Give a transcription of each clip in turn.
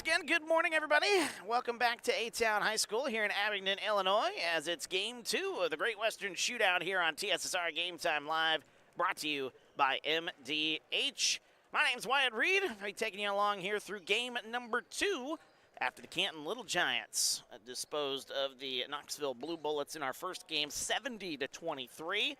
again, good morning, everybody. Welcome back to A-Town High School here in Abingdon, Illinois, as it's Game 2 of the Great Western Shootout here on TSSR Game Time Live, brought to you by MDH. My name's Wyatt Reed. I'll be taking you along here through game number 2 after the Canton Little Giants disposed of the Knoxville Blue Bullets in our first game, 70-23.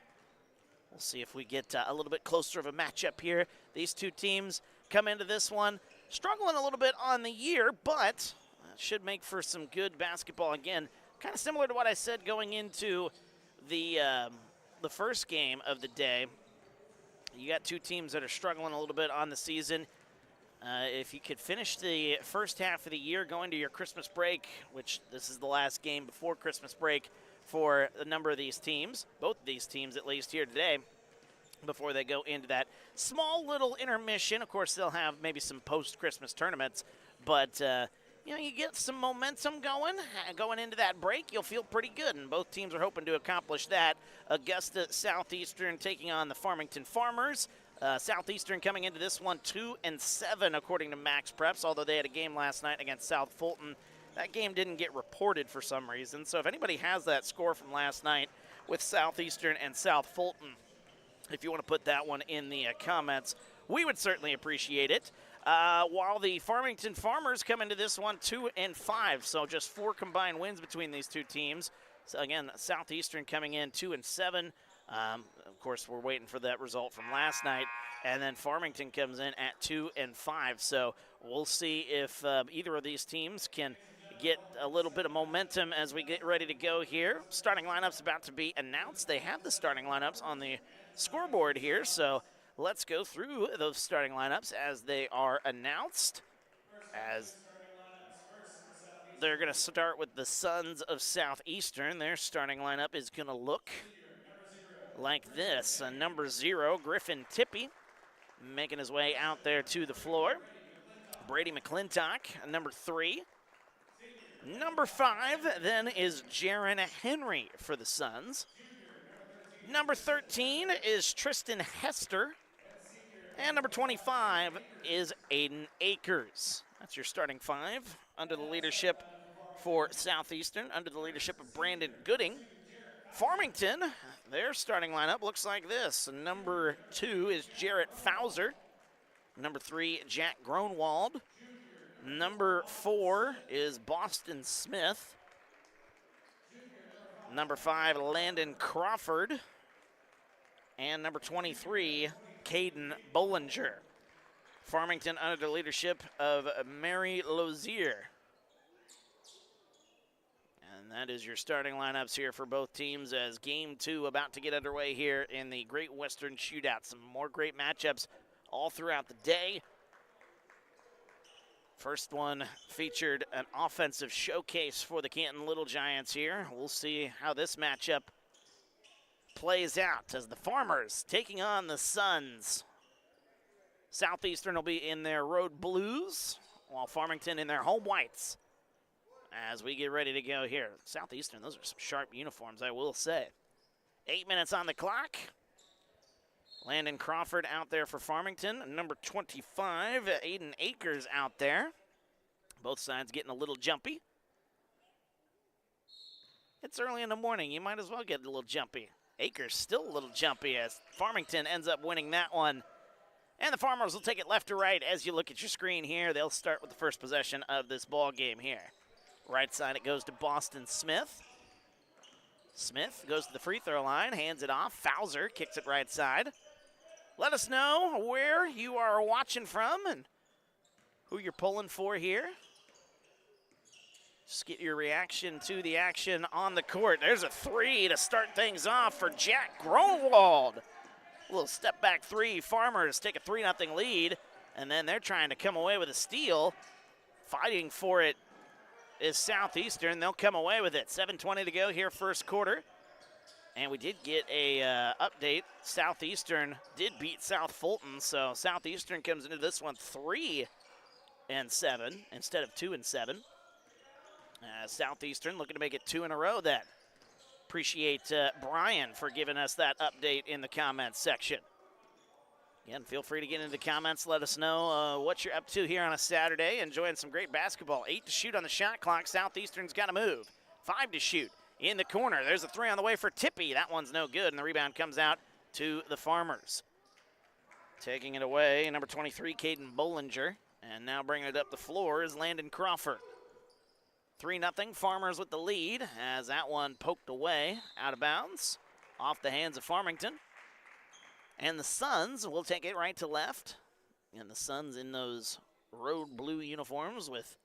We'll see if we get a little bit closer of a matchup here. These two teams come into this one struggling a little bit on the year, but should make for some good basketball. Again, kind of similar to what I said going into the first game of the day. You got two teams that are struggling a little bit on the season. If you could finish the first half of the year going to your Christmas break, which this is the last game before Christmas break for a number of these teams, both of these teams at least here today, before they go into that small little intermission. Of course, they'll have maybe some post-Christmas tournaments, but you get some momentum going into that break. You'll feel pretty good, and both teams are hoping to accomplish that. Augusta Southeastern taking on the Farmington Farmers. Southeastern coming into this one 2-7 according to Max Preps, although they had a game last night against South Fulton. That game didn't get reported for some reason, so if anybody has that score from last night with Southeastern and South Fulton, if you want to put that one in the comments, we would certainly appreciate it. While the Farmington Farmers come into this one 2-5, so just 4 combined wins between these two teams. So again, Southeastern coming in 2-7. Of course, we're waiting for that result from last night, and then Farmington comes in at 2-5. So we'll see if either of these teams can get a little bit of momentum as we get ready to go here. Starting lineup's about to be announced. They have the starting lineups on the scoreboard here, so let's go through those starting lineups as they are announced. As they're going to start with the Sons of Southeastern. Their starting lineup is going to look like this. Number 0, Griffin Tippy, making his way out there to the floor. Brady McClintock, number 3. Number 5 then is Jaron Henry for the Suns. Number 13 is Tristan Hester. And number 25 is Aiden Akers. That's your starting 5 under the leadership for Southeastern, under the leadership of Brandon Gooding. Farmington, their starting lineup looks like this. Number 2 is Jarrett Fauser. Number 3, Jack Gronwald. Number 4 is Boston Smith. Number 5, Landon Crawford. And number 23, Caden Bollinger. Farmington under the leadership of Mary Lozier. And that is your starting lineups here for both teams as Game 2 about to get underway here in the Great Western Shootout. Some more great matchups all throughout the day. First one featured an offensive showcase for the Canton Little Giants here. We'll see how this matchup plays out as the Farmers taking on the Suns. Southeastern will be in their road blues, while Farmington in their home whites. As we get ready to go here. Southeastern, those are some sharp uniforms, I will say. 8 minutes on the clock. Landon Crawford out there for Farmington. Number 25, Aiden Akers out there. Both sides getting a little jumpy. It's early in the morning. You might as well get a little jumpy. Akers still a little jumpy as Farmington ends up winning that one. And the Farmers will take it left to right as you look at your screen here. They'll start with the first possession of this ball game here. Right side, it goes to Boston Smith. Smith goes to the free throw line, hands it off. Fauser kicks it right side. Let us know where you are watching from and who you're pulling for here. Just get your reaction to the action on the court. There's a 3 to start things off for Jack Gronwald. A little step back 3. Farmers take a 3-0 lead, and then they're trying to come away with a steal. Fighting for it is Southeastern. They'll come away with it. 7:20 to go here, first quarter. And we did get a update. Southeastern did beat South Fulton, so Southeastern comes into this one 3-7 instead of 2-7. Southeastern looking to make it 2 in a row then. Appreciate Brian for giving us that update in the comments section. Again, feel free to get into the comments. Let us know what you're up to here on a Saturday. Enjoying some great basketball. 8 to shoot on the shot clock. Southeastern's got to move. 5 to shoot in the corner. There's a 3 on the way for Tippy. That one's no good, and the rebound comes out to the Farmers. Taking it away, number 23, Caden Bollinger. And now bringing it up the floor is Landon Crawford. 3-0, Farmers with the lead as that one poked away out of bounds off the hands of Farmington. And the Suns will take it right to left. And the Suns in those road blue uniforms with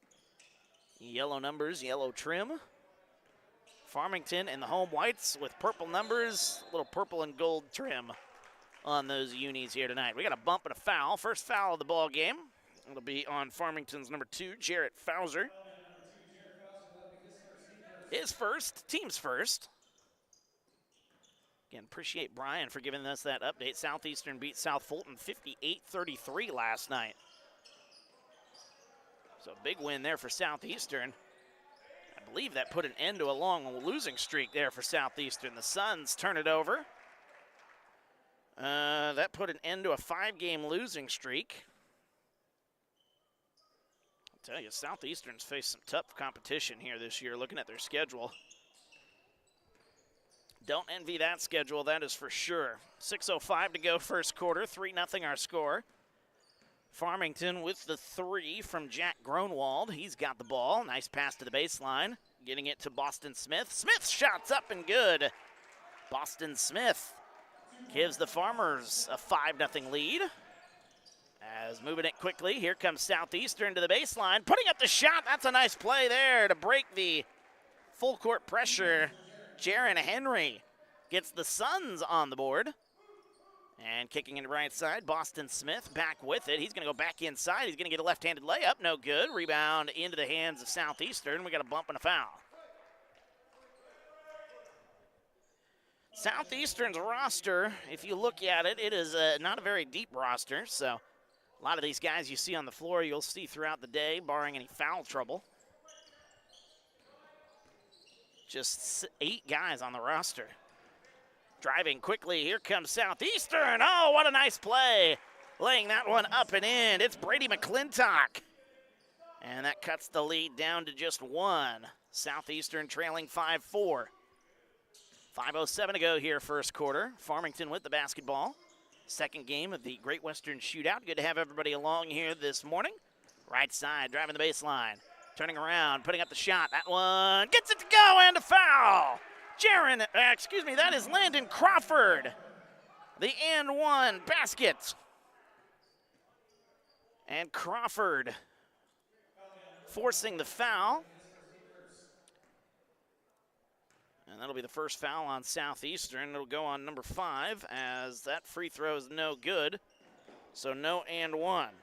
yellow numbers, yellow trim. Farmington in the home whites with purple numbers, a little purple and gold trim on those unis here tonight. We got a bump and a foul. First foul of the ball game. It'll be on Farmington's number 2, Jarrett Fauser. His first, team's first. Again, appreciate Brian for giving us that update. Southeastern beat South Fulton 58-33 last night. So big win there for Southeastern. I believe that put an end to a long losing streak there for Southeastern. The Suns turn it over. That put an end to a 5-game losing streak. I'll tell you, Southeastern's faced some tough competition here this year, looking at their schedule. Don't envy that schedule, that is for sure. 6:05 to go first quarter, 3-0 our score. Farmington with the 3 from Jack Gronwald. He's got the ball. Nice pass to the baseline. Getting it to Boston Smith. Smith shots up and good. Boston Smith gives the Farmers a 5-0 lead. As moving it quickly, here comes Southeastern to the baseline. Putting up the shot. That's a nice play there to break the full court pressure. Jaron Henry gets the Suns on the board. And kicking it right side, Boston Smith back with it. He's going to go back inside. He's going to get a left-handed layup. No good. Rebound into the hands of Southeastern. We got a bump and a foul. Southeastern's roster, if you look at it, it is not a very deep roster. So a lot of these guys you see on the floor, you'll see throughout the day, barring any foul trouble. Just 8 guys on the roster. Driving quickly, here comes Southeastern. Oh, what a nice play. Laying that one up and in. It's Brady McClintock. And that cuts the lead down to just 1. Southeastern trailing 5-4. 5:07 to go here first quarter. Farmington with the basketball. Second game of the Great Western Shootout. Good to have everybody along here this morning. Right side, driving the baseline. Turning around, putting up the shot. That one gets it to go and a foul. That is Landon Crawford. The and one basket. And Crawford forcing the foul. And that'll be the first foul on Southeastern. It'll go on number 5 as that free throw is no good. So no and one.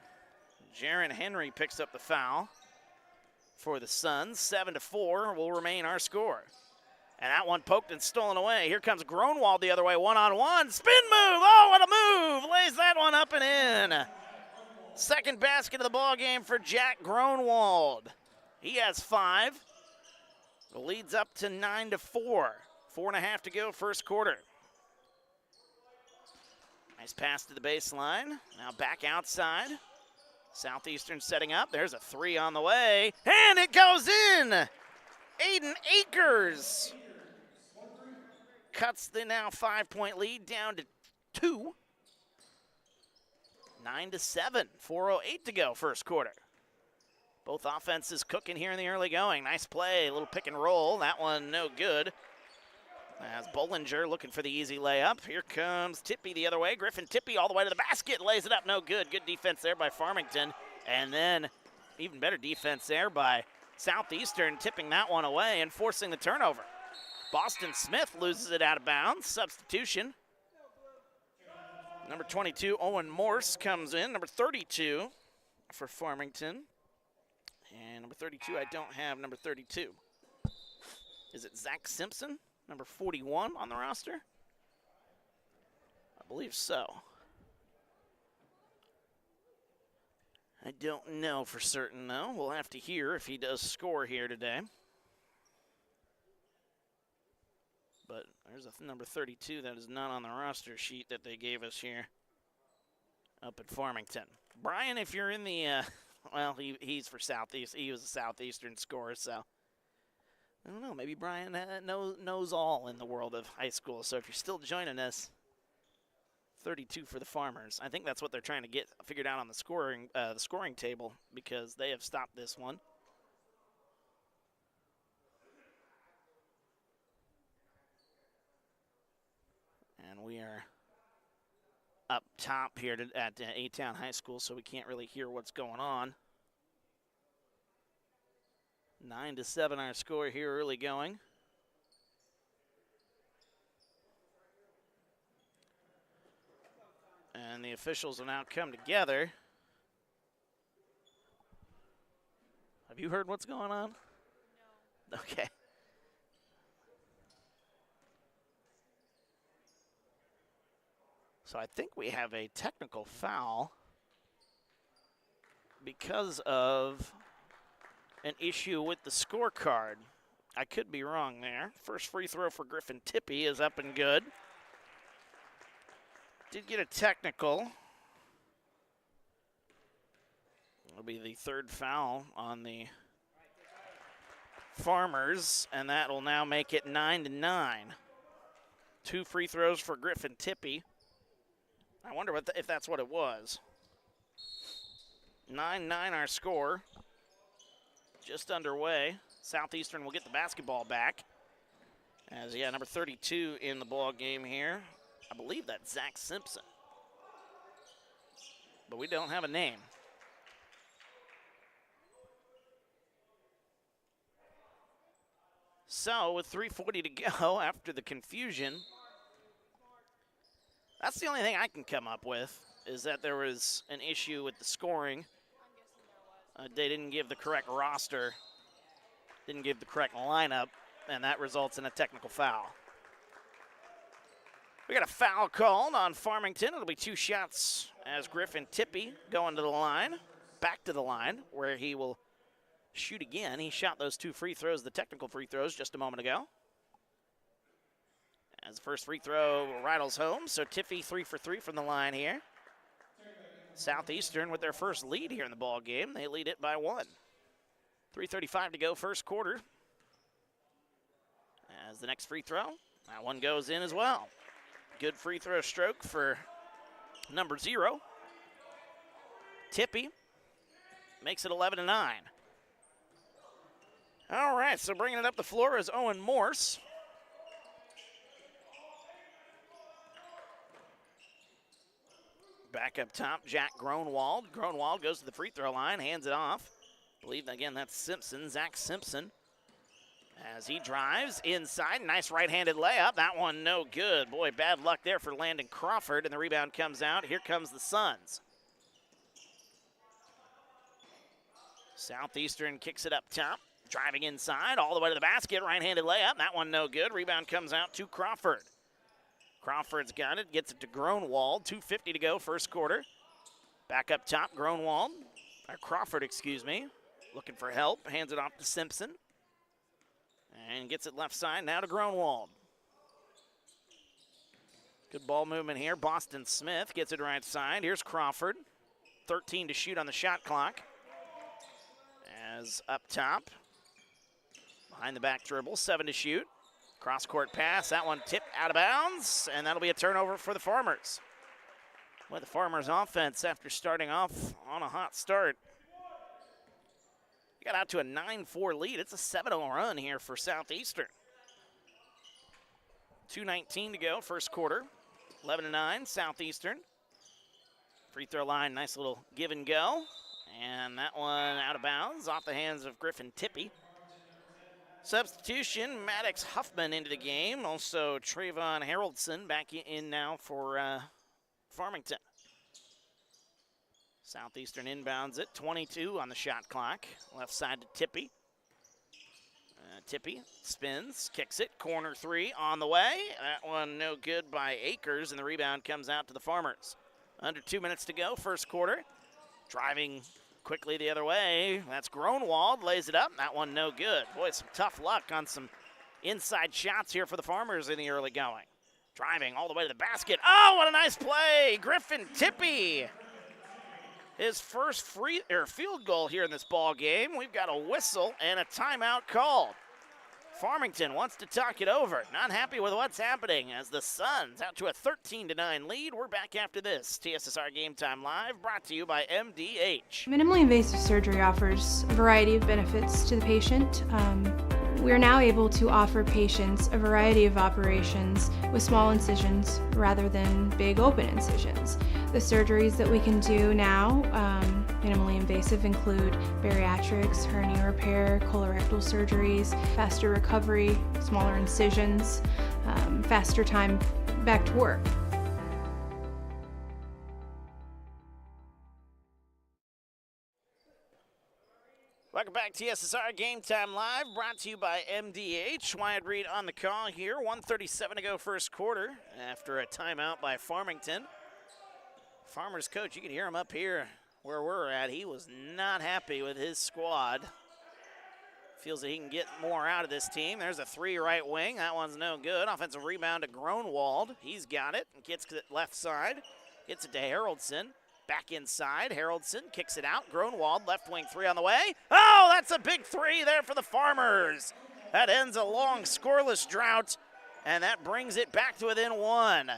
Jaron Henry picks up the foul for the Suns. 7-4 will remain our score. And that one poked and stolen away. Here comes Gronwald the other way, one-on-one. Spin move, oh, what a move. Lays that one up and in. Second basket of the ball game for Jack Gronwald. He has 5. The lead's up to 9-4. 4.5 to go first quarter. Nice pass to the baseline. Now back outside. Southeastern setting up. There's a 3 on the way. And it goes in. Aiden Akers cuts the now 5-point lead down to 2. 9-7. 4:08 to go first quarter. Both offenses cooking here in the early going. Nice play, a little pick and roll. That one no good. As Bollinger looking for the easy layup. Here comes Tippy the other way. Griffin Tippy all the way to the basket. Lays it up, no good. Good defense there by Farmington. And then even better defense there by Southeastern, tipping that one away and forcing the turnover. Boston Smith loses it out of bounds. Substitution. Number 22, Owen Morse comes in. Number 32 for Farmington. And number 32, I don't have number 32. Is it Zach Simpson, number 41 on the roster? I believe so. I don't know for certain, though. We'll have to hear if he does score here today. But there's a number 32 that is not on the roster sheet that they gave us here. up at Farmington. Brian, if you're in the, well, he's for Southeast. He was a Southeastern scorer, so I don't know. Maybe Brian knows all in the world of high school. So if you're still joining us, 32 for the Farmers. I think that's what they're trying to get figured out on the scoring table because they have stopped this one. And we are up top here at A-Town High School, so we can't really hear what's going on. 9-7 our score here early going. And the officials will now come together. Have you heard what's going on? No. Okay. So I think we have a technical foul because of an issue with the scorecard. I could be wrong there. First free throw for Griffin Tippy is up and good. Did get a technical. It'll be the third foul on the Farmers, and that will now make it 9-9. 2 free throws for Griffin Tippy. I wonder if that's what it was. 9-9 our score. Just underway. Southeastern will get the basketball back. As, yeah, number 32 in the ball game here. I believe that's Zach Simpson. But we don't have a name. So with 3:40 to go after the confusion, that's the only thing I can come up with, is that there was an issue with the scoring. They didn't give the correct roster, didn't give the correct lineup, and that results in a technical foul. We got a foul called on Farmington. It'll be 2 shots as Griffin Tippy going to the line, back to the line, where he will shoot again. He shot those 2 free throws, the technical free throws, just a moment ago. As the first free throw rattles home, so Tippy 3 for 3 from the line here. Southeastern with their first lead here in the ball game. They lead it by 1. 3:35 to go, first quarter. As the next free throw, that one goes in as well. Good free throw stroke for number 0. Tippy makes it 11-9. All right, so bringing it up the floor is Owen Morse. Back up top, Jack Gronwald. Gronwald goes to the free throw line, hands it off. I believe, again, that's Simpson, Zach Simpson. As he drives inside, nice right-handed layup. That one no good. Boy, bad luck there for Landon Crawford, and the rebound comes out. Here comes the Suns. Southeastern kicks it up top, driving inside, all the way to the basket, right-handed layup. That one no good. Rebound comes out to Crawford. Crawford's got it, gets it to Gronwald. 2:50 to go, first quarter. Back up top, Crawford, excuse me. Looking for help, hands it off to Simpson. And gets it left side, now to Gronwald. Good ball movement here. Boston Smith gets it right side. Here's Crawford. 13 to shoot on the shot clock. As up top, behind the back dribble, 7 to shoot. Cross-court pass, that one tipped out of bounds, and that'll be a turnover for the Farmers. Well, the Farmers offense, after starting off on a hot start, got out to a 9-4 lead. It's a 7-0 run here for Southeastern. 2:19 to go, first quarter. 11-9, Southeastern. Free throw line, nice little give and go. And that one out of bounds, off the hands of Griffin Tippy. Substitution, Maddox Huffman into the game. Also, Trayvon Haroldson back in now for Farmington. Southeastern inbounds it, 22 on the shot clock. Left side to Tippy. Tippy spins, kicks it, corner 3 on the way. That one no good by Akers, and the rebound comes out to the Farmers. Under 2 minutes to go, first quarter. Driving quickly the other way, that's Gronwald, lays it up. That one no good. Boy, some tough luck on some inside shots here for the Farmers in the early going. Driving all the way to the basket. Oh, what a nice play. Griffin Tippy his first field goal here in this ball game. We've got a whistle and a timeout called. Farmington wants to talk it over. Not happy with what's happening as the Suns out to a 13-9 lead. We're back after this. TSSR Game Time Live brought to you by MDH. Minimally invasive surgery offers a variety of benefits to the patient. We're now able to offer patients a variety of operations with small incisions rather than big open incisions. The surgeries that we can do now, minimally invasive, include bariatrics, hernia repair, colorectal surgeries, faster recovery, smaller incisions, faster time back to work. Welcome back to TSSR Game Time Live, brought to you by MDH. Wyatt Reed on the call here. 1:37 to go first quarter after a timeout by Farmington. Farmers coach, you can hear him up here where we're at. He was not happy with his squad. Feels that he can get more out of this team. There's a three right wing. That one's no good. Offensive rebound to Gronwald. He's got it and gets it left side. Gets it to Haroldson. Back inside, Haroldson kicks it out. Gronwald, left wing three on the way. Oh, that's a big three there for the Farmers. That ends a long scoreless drought, and that brings it back to within one.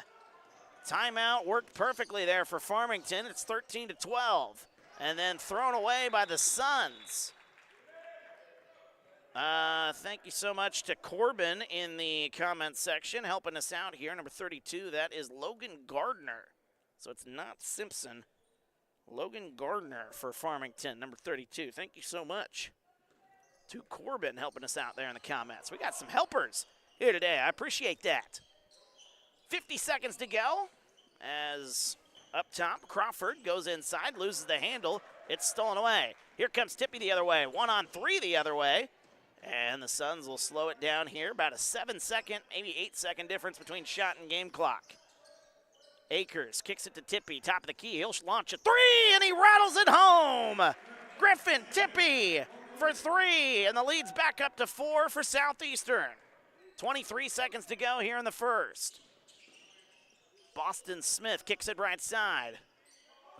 Timeout worked perfectly there for Farmington. It's 13-12, and then thrown away by the Suns. Thank you so much to Corbin in the comments section helping us out here. Number 32, that is Logan Gardner. So it's not Simpson. Logan Gardner for Farmington, number 32. Thank you so much to Corbin helping us out there in the comments. We got some helpers here today. I appreciate that. 50 seconds to go as up top, Crawford goes inside, loses the handle. It's stolen away. Here comes Tippy the other way. 1-on-3 the other way. And the Suns will slow it down here. About a 7-second, maybe 8-second difference between shot and game clock. Akers kicks it to Tippy, top of the key. He'll launch a three, and he rattles it home. Griffin Tippy for three, and the lead's back up to 4 for Southeastern. 23 seconds to go here in the first. Boston Smith kicks it right side.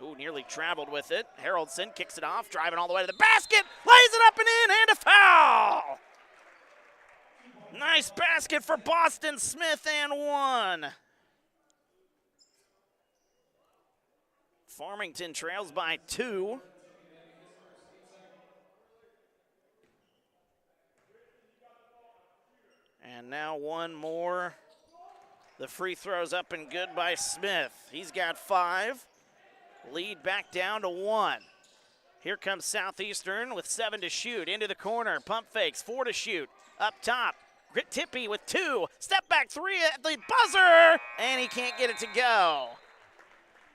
Ooh, nearly traveled with it. Haroldson kicks it off, driving all the way to the basket, lays it up and in, and a foul. Nice basket for Boston Smith, and one. Farmington trails by 2. And now one more. The free throw's up and good by Smith. He's got 5. Lead back down to 1. Here comes Southeastern with 7 to shoot. Into the corner. Pump fakes. 4 to shoot. Up top. Tippy with 2. Step back 3 at the buzzer. And he can't get it to go.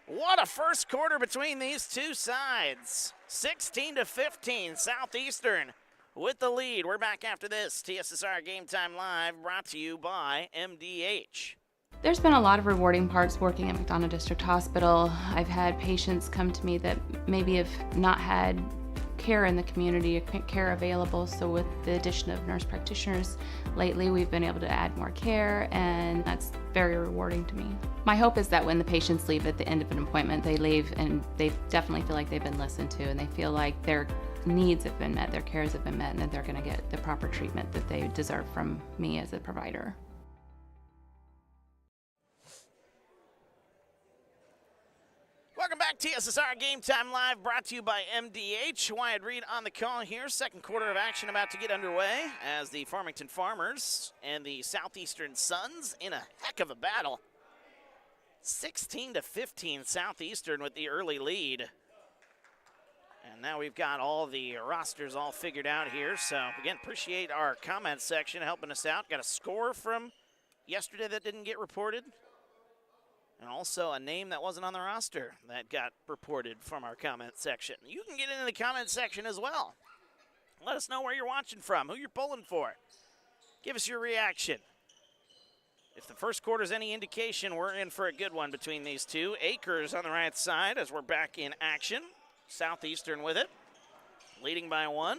What a first quarter between these two sides. 16-15, Southeastern with the lead. We're back after this. TSSR Game Time Live brought to you by MDH. There's been a lot of rewarding parts working at McDonough District Hospital. I've had patients come to me that maybe have not had care in the community, care available. So with the addition of nurse practitioners lately, we've been able to add more care, and that's very rewarding to me. My hope is that when the patients leave at the end of an appointment, they leave and they definitely feel like they've been listened to, and they feel like their needs have been met, their cares have been met, and that they're going to get the proper treatment that they deserve from me as a provider. Welcome back, TSSR Game Time Live, brought to you by MDH. Wyatt Reed on the call here. Second quarter of action about to get underway as the Farmington Farmers and the Southeastern Suns in a heck of a battle. 16-15 Southeastern with the early lead. And now we've got all the rosters all figured out here. So, again, appreciate our comment section helping us out. Got a score from yesterday that didn't get reported. And also a name that wasn't on the roster that got reported from our comment section. You can get into the comment section as well. Let us know where you're watching from, who you're pulling for. Give us your reaction. If the first quarter is any indication, we're in for a good one between these two. Akers on the right side as we're back in action. Southeastern with it, leading by 1.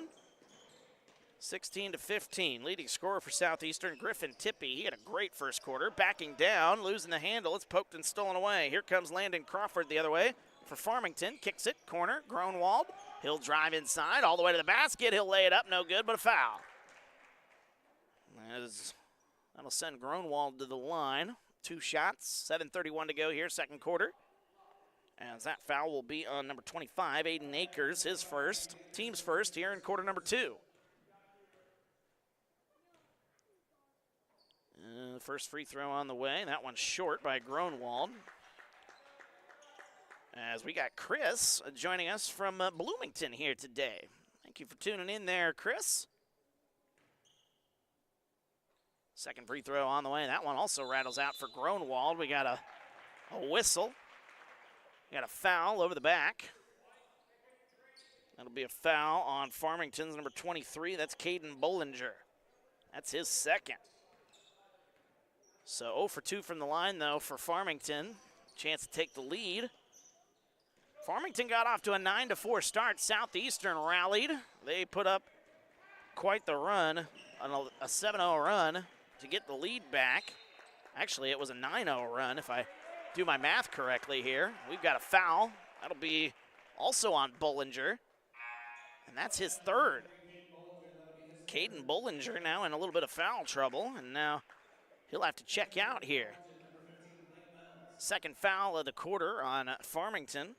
16-15, leading scorer for Southeastern, Griffin Tippy. He had a great first quarter, backing down, losing the handle. It's poked and stolen away. Here comes Landon Crawford the other way. for Farmington. Kicks it, corner, Gronwald. He'll drive inside all the way to the basket. He'll lay it up, no good, but a foul. That'll send Gronwald to the line. 2 shots, 7:31 to go here, second quarter. As that foul will be on number 25, Aiden Akers, his first, team's first here in quarter number 2. First free throw on the way. That one's short by Gronwald. As we got Chris joining us from Bloomington here today. Thank you for tuning in there, Chris. Second free throw on the way. That one also rattles out for Gronwald. We got a whistle. We got a foul over the back. That'll be a foul on Farmington's number 23. That's Caden Bollinger. That's his second. So 0 for 2 from the line, though, for Farmington. Chance to take the lead. Farmington got off to a 9-4 start. Southeastern rallied. They put up quite the run, a 7-0 run to get the lead back. Actually, it was a 9-0 run, if I do my math correctly here. We've got a foul. That'll be also on Bollinger, and that's his third. Caden Bollinger now in a little bit of foul trouble, and now he'll have to check out here. Second foul of the quarter on Farmington.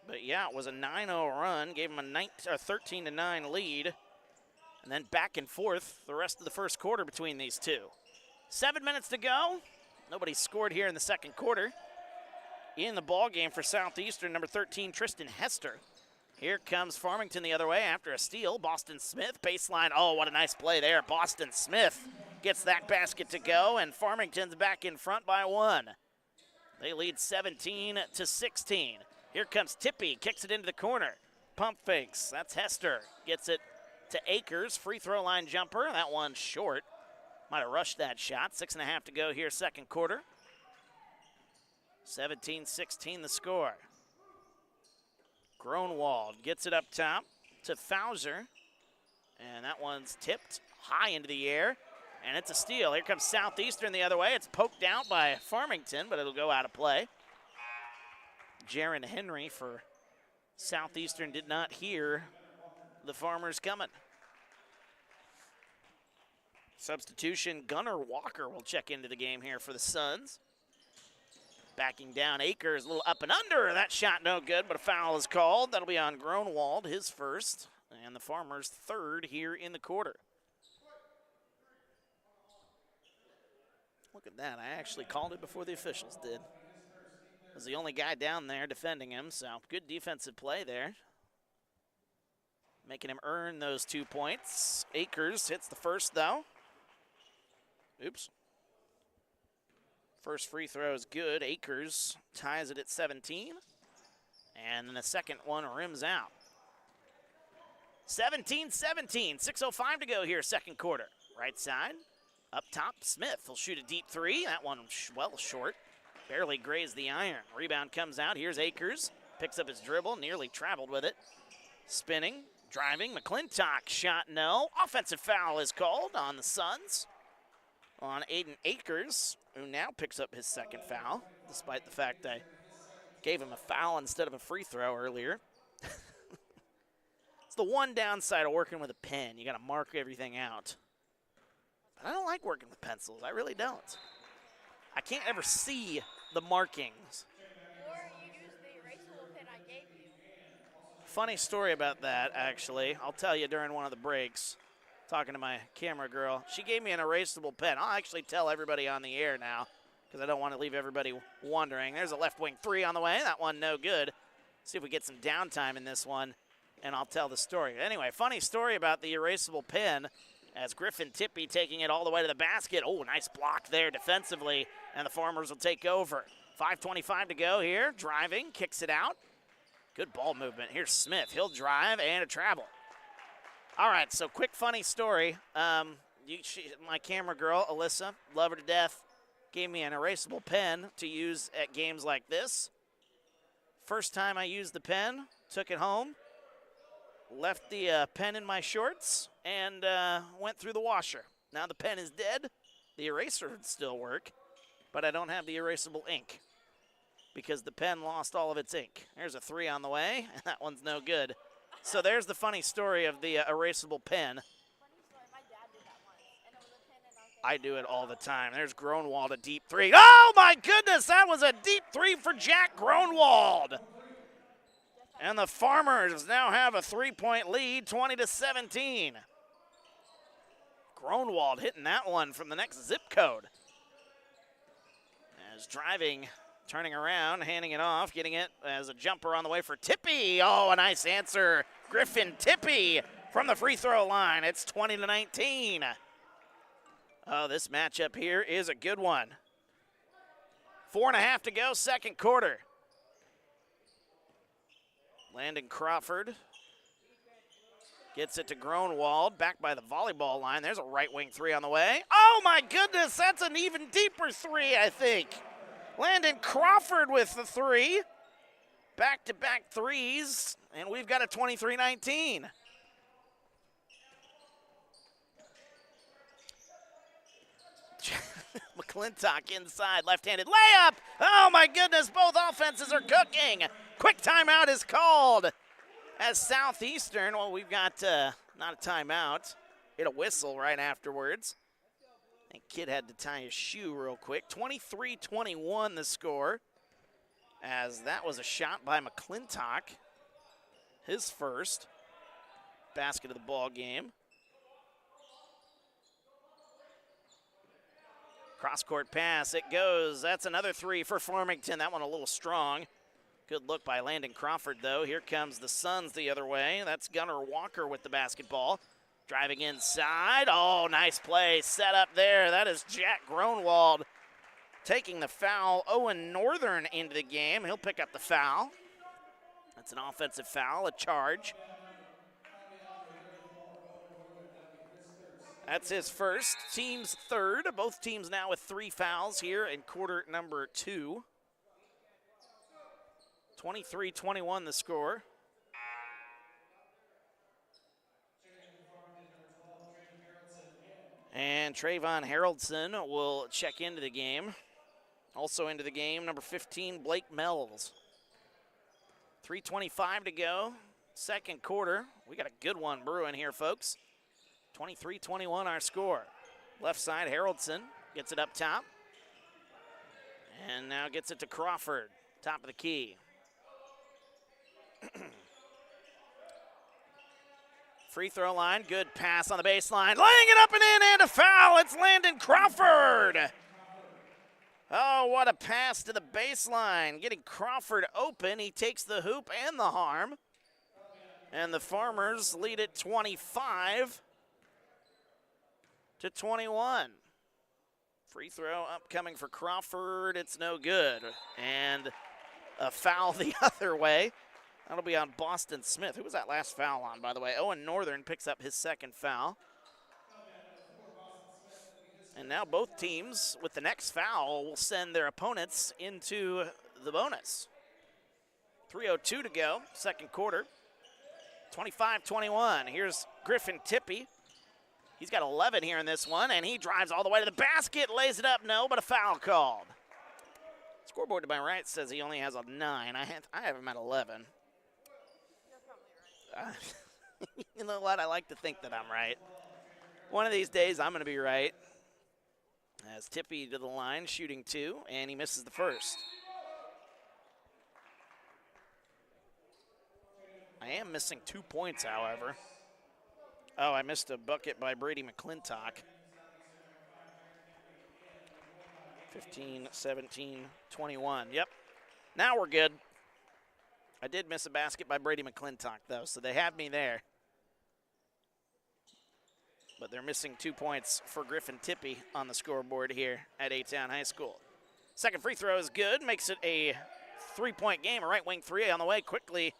But yeah, it was a 9-0 run, gave him a 13-9 lead, and then back and forth the rest of the first quarter between these two. 7 minutes to go. Nobody scored here in the second quarter. In the ball game for Southeastern, number 13, Tristan Hester. Here comes Farmington the other way after a steal. Boston Smith, baseline. Oh, what a nice play there. Boston Smith gets that basket to go, and Farmington's back in front by 1. They lead 17-16. Here comes Tippy, kicks it into the corner. Pump fakes, that's Hester. Gets it to Akers, free throw line jumper. That one's short. Might have rushed that shot. 6.5 to go here, second quarter. 17-16 the score. Gronwald gets it up top to Fauser. And that one's tipped high into the air. And it's a steal. Here comes Southeastern the other way. It's poked out by Farmington, but it'll go out of play. Jaron Henry for Southeastern did not hear the Farmers coming. Substitution, Gunnar Walker will check into the game here for the Suns. Backing down, Akers, a little up and under. That shot no good, but a foul is called. That'll be on Gronwald, his first, and the Farmers' third here in the quarter. Look at that, I actually called it before the officials did. Was the only guy down there defending him, so good defensive play there. Making him earn those 2 points. Akers hits the first, though. Oops. First free throw is good. Akers ties it at 17. And then the second one rims out. 17-17, 6:05 to go here, second quarter. Right side, up top, Smith will shoot a deep three. That one well short. Barely grazed the iron. Rebound comes out. Here's Akers. Picks up his dribble, nearly traveled with it. Spinning, driving. McClintock shot no. Offensive foul is called on the Suns. On Aiden Akers, who now picks up his second foul, despite the fact I gave him a foul instead of a free throw earlier. It's the one downside of working with a pen. You got to mark everything out. But I don't like working with pencils. I really don't. I can't ever see the markings. Or you use the erasable pen I gave you. Funny story about that, actually. I'll tell you during one of the breaks. Talking to my camera girl. She gave me an erasable pen. I'll actually tell everybody on the air now because I don't want to leave everybody wondering. There's a left wing three on the way. That one no good. See if we get some downtime in this one, and I'll tell the story. Anyway, funny story about the erasable pen as Griffin Tippy taking it all the way to the basket. Oh, nice block there defensively, and the Farmers will take over. 5:25 to go here. Driving, kicks it out. Good ball movement. Here's Smith. He'll drive and a travel. All right, so quick funny story. My camera girl, Alyssa, love her to death, gave me an erasable pen to use at games like this. First time I used the pen, took it home, left the pen in my shorts, and went through the washer. Now the pen is dead. The eraser would still work, but I don't have the erasable ink. because the pen lost all of its ink. There's a 3 on the way, and that one's no good. So there's the funny story of the erasable pen. Funny story, my dad did that once, and it was a pin, and I was I do it all the time. There's Gronwald, a deep 3. Oh, my goodness, that was a deep 3 for Jack Gronwald. And the Farmers now have a 3-point lead, 20-17. Gronwald hitting that one from the next zip code. As driving, turning around, handing it off, getting it as a jumper on the way for Tippy. Oh, a nice answer. Griffin Tippy from the free throw line. It's 20-19. Oh, this matchup here is a good one. 4.5 to go, second quarter. Landon Crawford gets it to Gronwald, back by the volleyball line. There's a right wing 3 on the way. Oh my goodness, that's an even deeper 3, I think. Landon Crawford with the 3. Back-to-back 3s, and we've got a 23-19. McClintock inside, left-handed layup. Oh my goodness, both offenses are cooking. Quick timeout is called as Southeastern. Well, we've got not a timeout. Hit a whistle right afterwards. And kid had to tie his shoe real quick. 23-21 the score, as that was a shot by McClintock. His first basket of the ball game. Cross-court pass, it goes. That's another 3 for Farmington. That one a little strong. Good look by Landon Crawford, though. Here comes the Suns the other way. That's Gunnar Walker with the basketball. Driving inside. Oh, nice play set up there. That is Jack Gronwald taking the foul. Owen Northern into the game. He'll pick up the foul. That's an offensive foul, a charge. That's his first, team's third. Both teams now with 3 fouls here in quarter number 2. 23-21 the score. And Trayvon Haroldson will check into the game. Also into the game, number 15, Blake Mells. 3:25 to go, second quarter. We got a good one brewing here, folks. 23-21 our score. Left side, Haroldson gets it up top. And now gets it to Crawford, top of the key. Free throw line, good pass on the baseline. Laying it up and in, and a foul. It's Landon Crawford. Oh, what a pass to the baseline. Getting Crawford open. He takes the hoop and the harm. And the Farmers lead it 25-21. Free throw upcoming for Crawford. It's no good. And a foul the other way. That'll be on Boston Smith. Who was that last foul on, by the way? Owen Northern picks up his second foul. And now both teams, with the next foul, will send their opponents into the bonus. 3:02 to go, second quarter. 25-21. Here's Griffin Tippy. He's got 11 here in this one, and he drives all the way to the basket, lays it up, no, but a foul called. Scoreboard to my right says he only has a 9. I have him at 11. You know what? I like to think that I'm right. One of these days, I'm going to be right. As Tippy to the line, shooting 2, and he misses the first. I am missing 2 points, however. Oh, I missed a bucket by Brady McClintock. 15, 17, 21. Yep. Now we're good. I did miss a basket by Brady McClintock, though, so they have me there. But they're missing 2 points for Griffin Tippy on the scoreboard here at A-Town High School. Second free throw is good, makes it a 3-point game. A right wing 3 on the way quickly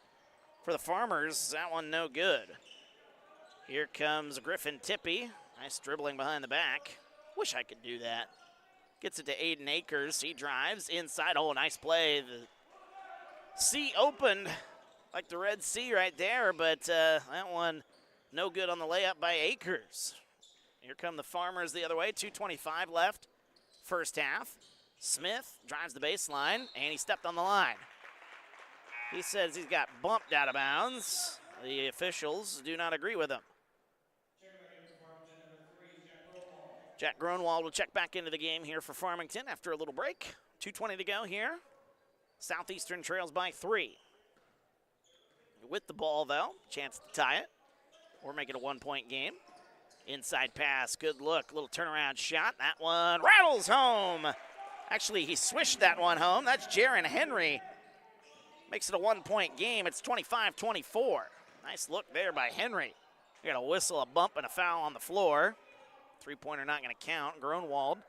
for the Farmers. That one no good. Here comes Griffin Tippy. Nice dribbling behind the back. Wish I could do that. Gets it to Aiden Akers. He drives inside. Oh, nice play. The sea opened like the Red Sea right there, but that one no good on the layup by Akers. Here come the Farmers the other way. 2:25 left, first half. Smith drives the baseline, and he stepped on the line. He says he's got bumped out of bounds. The officials do not agree with him. Jack Gronwald will check back into the game here for Farmington after a little break. 2:20 to go here. Southeastern trails by 3. With the ball, though, chance to tie it or make it a 1-point game. Inside pass, good look, little turnaround shot. That one rattles home. Actually, he swished that one home. That's Jaron Henry. Makes it a 1-point game. It's 25-24. Nice look there by Henry. We got a whistle, a bump, and a foul on the floor. 3-pointer not going to count. Gronwald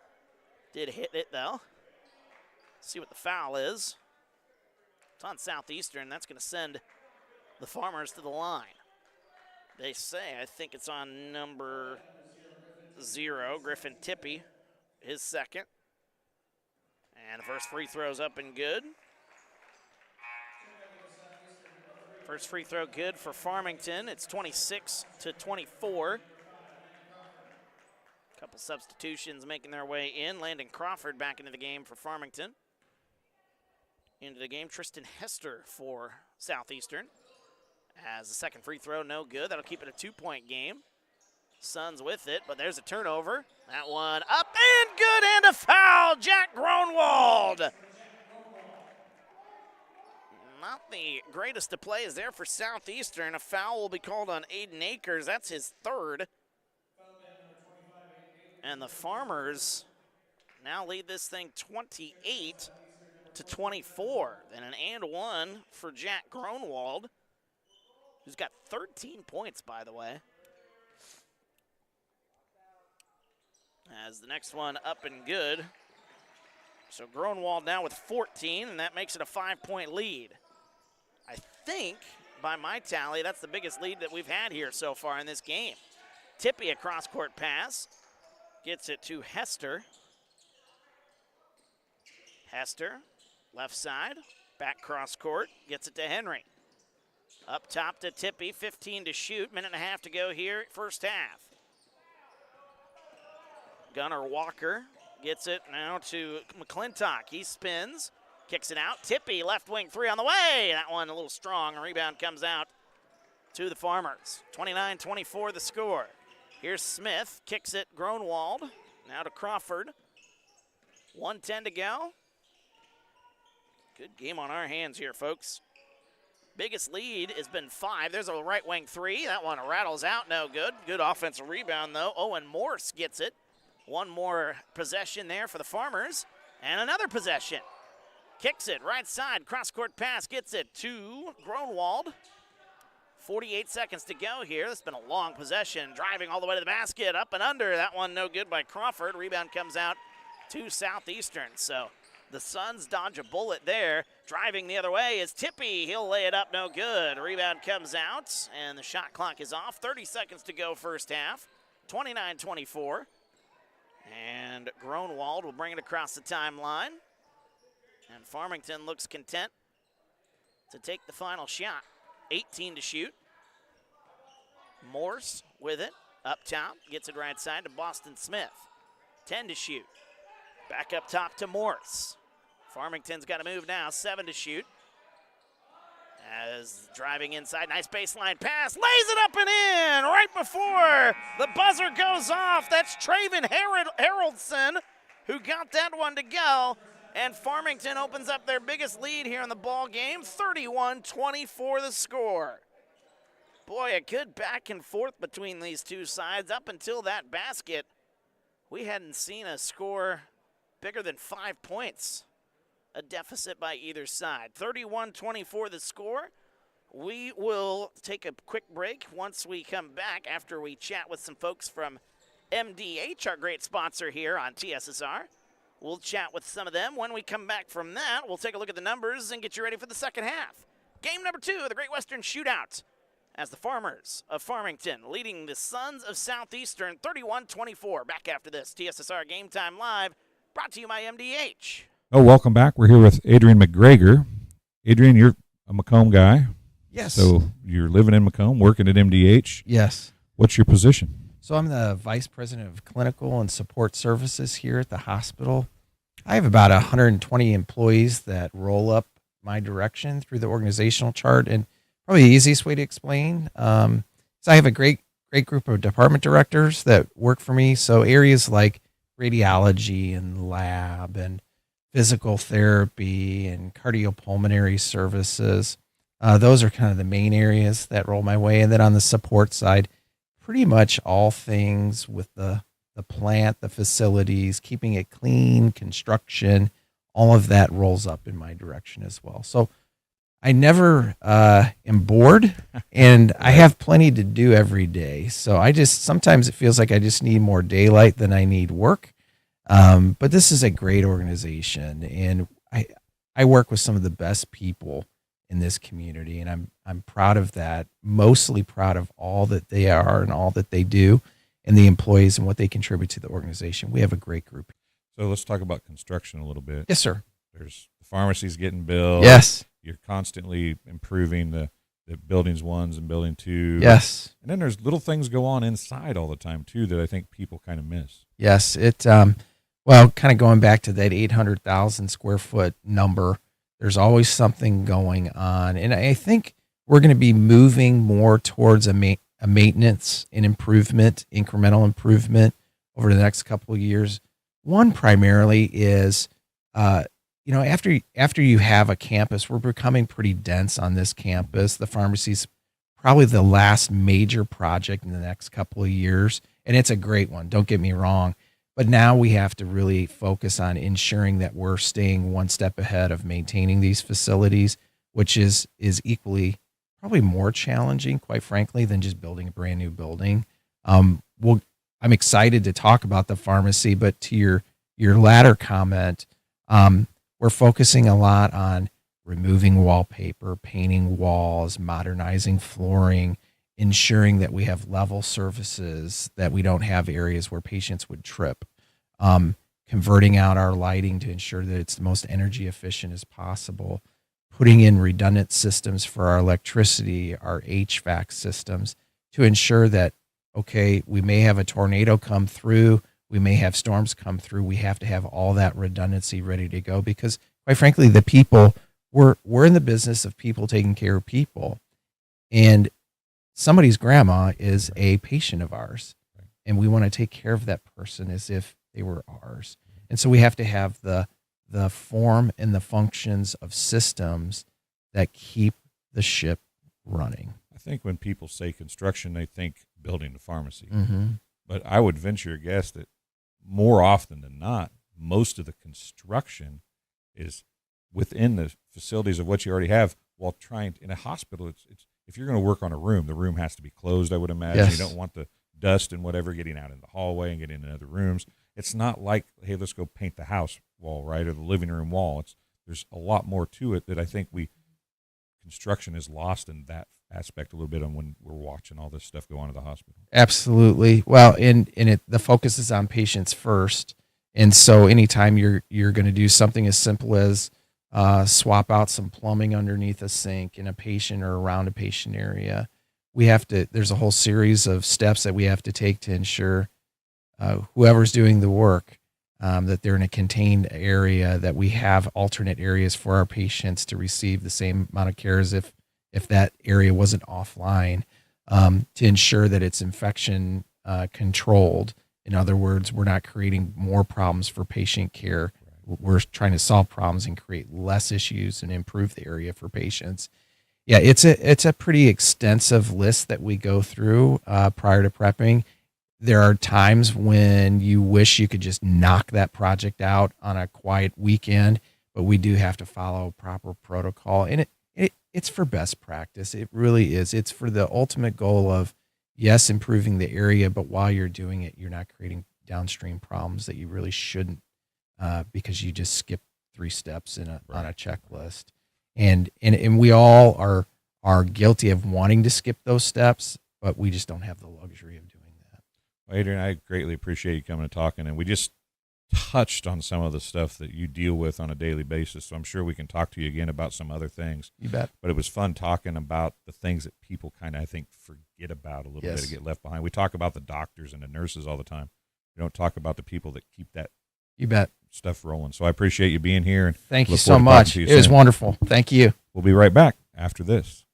did hit it, though. See what the foul is. It's on Southeastern. That's going to send the Farmers to the line. They say, I think it's on number 0, Griffin Tippy, his second. And the first free throw's up and good. First free throw good for Farmington. It's 26-24. Couple substitutions making their way in. Landon Crawford back into the game for Farmington. Into the game, Tristan Hester for Southeastern. As the second free throw, no good. That'll keep it a 2-point game. Suns with it, but there's a turnover. That one up and good, and a foul. Jack Gronwald. Not the greatest of plays there for Southeastern. A foul will be called on Aiden Akers. That's his third. And the Farmers now lead this thing 28-24. And an and one for Jack Gronwald, who's got 13 points, by the way. As the next one up and good. So Gronwald now with 14, and that makes it a 5-point lead. I think, by my tally, that's the biggest lead that we've had here so far in this game. Tippy, a cross-court pass. Gets it to Hester. Hester, left side, back cross court, gets it to Henry. Up top to Tippy, 15 to shoot, minute and a half to go here, first half. Gunnar Walker gets it now to McClintock. He spins, kicks it out. Tippy, left wing 3 on the way. That one a little strong. A rebound comes out to the Farmers. 29-24 the score. Here's Smith, kicks it, Gronwald, now to Crawford. 1:10 to go. Good game on our hands here, folks. Biggest lead has been 5. There's a right wing 3. That one rattles out, no good. Good offensive rebound, though. Owen Morse gets it. One more possession there for the Farmers, and another possession. Kicks it, right side, cross-court pass, gets it to Gronwald. 48 seconds to go here. This has been a long possession. Driving all the way to the basket, up and under. That one no good by Crawford. Rebound comes out to Southeastern. So the Suns dodge a bullet there. Driving the other way is Tippy. He'll lay it up, no good. Rebound comes out, and the shot clock is off. 30 seconds to go first half. 29-24. And Gronwald will bring it across the timeline. And Farmington looks content to take the final shot. 18 to shoot. Morse with it, up top, gets it right side to Boston Smith. 10 to shoot. Back up top to Morse. Farmington's got to move now, 7 to shoot. As driving inside, nice baseline pass, lays it up and in right before the buzzer goes off. That's Traven Haroldson who got that one to go. And Farmington opens up their biggest lead here in the ball game, 31-24 the score. Boy, a good back and forth between these two sides. Up until that basket, we hadn't seen a score bigger than 5 points, a deficit by either side. 31-24 the score. We will take a quick break once we come back after we chat with some folks from MDH, our great sponsor here on TSSR. We'll chat with some of them. When we come back from that, we'll take a look at the numbers and get you ready for the second half. Game number 2 of the Great Western Shootout, as the Farmers of Farmington leading the Sons of Southeastern 31-24. Back after this, TSSR Game Time Live, brought to you by MDH. Oh, welcome back. We're here with Adrian McGregor. Adrian, you're a Macomb guy. Yes. So you're living in Macomb, working at MDH. Yes. What's your position? So I'm the Vice President of Clinical and Support Services here at the hospital. I have about 120 employees that roll up my direction through the organizational chart, and probably the easiest way to explain. So I have a great group of department directors that work for me. So areas like radiology and lab and physical therapy and cardiopulmonary services, those are kind of the main areas that roll my way. And then on the support side, pretty much all things with the plant, the facilities, keeping it clean, construction, all of that rolls up in my direction as well. So I never am bored, and I have plenty to do every day. So sometimes it feels like I just need more daylight than I need work. But this is a great organization, and I work with some of the best people in this community, and I'm proud of that. Mostly proud of all that they are and all that they do, and the employees and what they contribute to the organization. We have a great group. So let's talk about construction a little bit. Yes, sir. There's the pharmacies getting built. Yes. You're constantly improving the buildings 1s and building 2. Yes. And then there's little things go on inside all the time too that I think people kind of miss. Yes. Well, kind of going back to that 800,000 square foot number, there's always something going on. And I think we're going to be moving more towards a maintenance and improvement, incremental improvement over the next couple of years. One primarily is, after you have a campus, we're becoming pretty dense on this campus. The pharmacy's probably the last major project in the next couple of years, and it's a great one. Don't get me wrong. But now we have to really focus on ensuring that we're staying one step ahead of maintaining these facilities, which is equally probably more challenging, quite frankly, than just building a brand new building. I'm excited to talk about the pharmacy, but to your latter comment, we're focusing a lot on removing wallpaper, painting walls, modernizing flooring, ensuring that we have level surfaces, that we don't have areas where patients would trip, converting out our lighting to ensure that it's the most energy efficient as possible, putting in redundant systems for our electricity, our HVAC systems to ensure that, okay, we may have a tornado come through, we may have storms come through, we have to have all that redundancy ready to go because, quite frankly, the people, we're in the business of people taking care of people. And somebody's grandma is a patient of ours, and we want to take care of that person as if they were ours. And so we have to have the form and the functions of systems that keep the ship running. I think when people say construction, they think building a pharmacy. Mm-hmm. But I would venture a guess that more often than not, most of the construction is within the facilities of what you already have. While trying in a hospital, it's if you're going to work on a room, the room has to be closed, I would imagine. Yes. You don't want the dust and whatever getting out in the hallway and getting in other rooms. It's not like, hey, let's go paint the house wall, right, or the living room wall. There's a lot more to it that I think construction is lost in that aspect a little bit on when we're watching all this stuff go on at the hospital. Absolutely. Well, the focus is on patients first. And so anytime you're going to do something as simple as swap out some plumbing underneath a sink in a patient or around a patient area, there's a whole series of steps that we have to take to ensure whoever's doing the work, that they're in a contained area, that we have alternate areas for our patients to receive the same amount of care as if that area wasn't offline, to ensure that it's infection controlled. In other words, we're not creating more problems for patient care. We're trying to solve problems and create less issues and improve the area for patients. Yeah, it's a pretty extensive list that we go through prior to prepping. There are times when you wish you could just knock that project out on a quiet weekend, but we do have to follow proper protocol. And it's for best practice. It really is. It's for the ultimate goal of, yes, improving the area, but while you're doing it, you're not creating downstream problems that you really shouldn't, because you just skip 3 steps on a checklist. And we all are guilty of wanting to skip those steps, but we just don't have the luxury of doing that. Well, Adrian, I greatly appreciate you coming and talking, and we just touched on some of the stuff that you deal with on a daily basis, so I'm sure we can talk to you again about some other things. You bet. But it was fun talking about the things that people kind of, I think, forget about a little bit, to get left behind. We talk about the doctors and the nurses all the time. We don't talk about the people that keep that You bet. stuff rolling. So I appreciate you being here. And Thank you look so forward to talking much. to you It was soon. wonderful. Thank you. We'll be right back after this.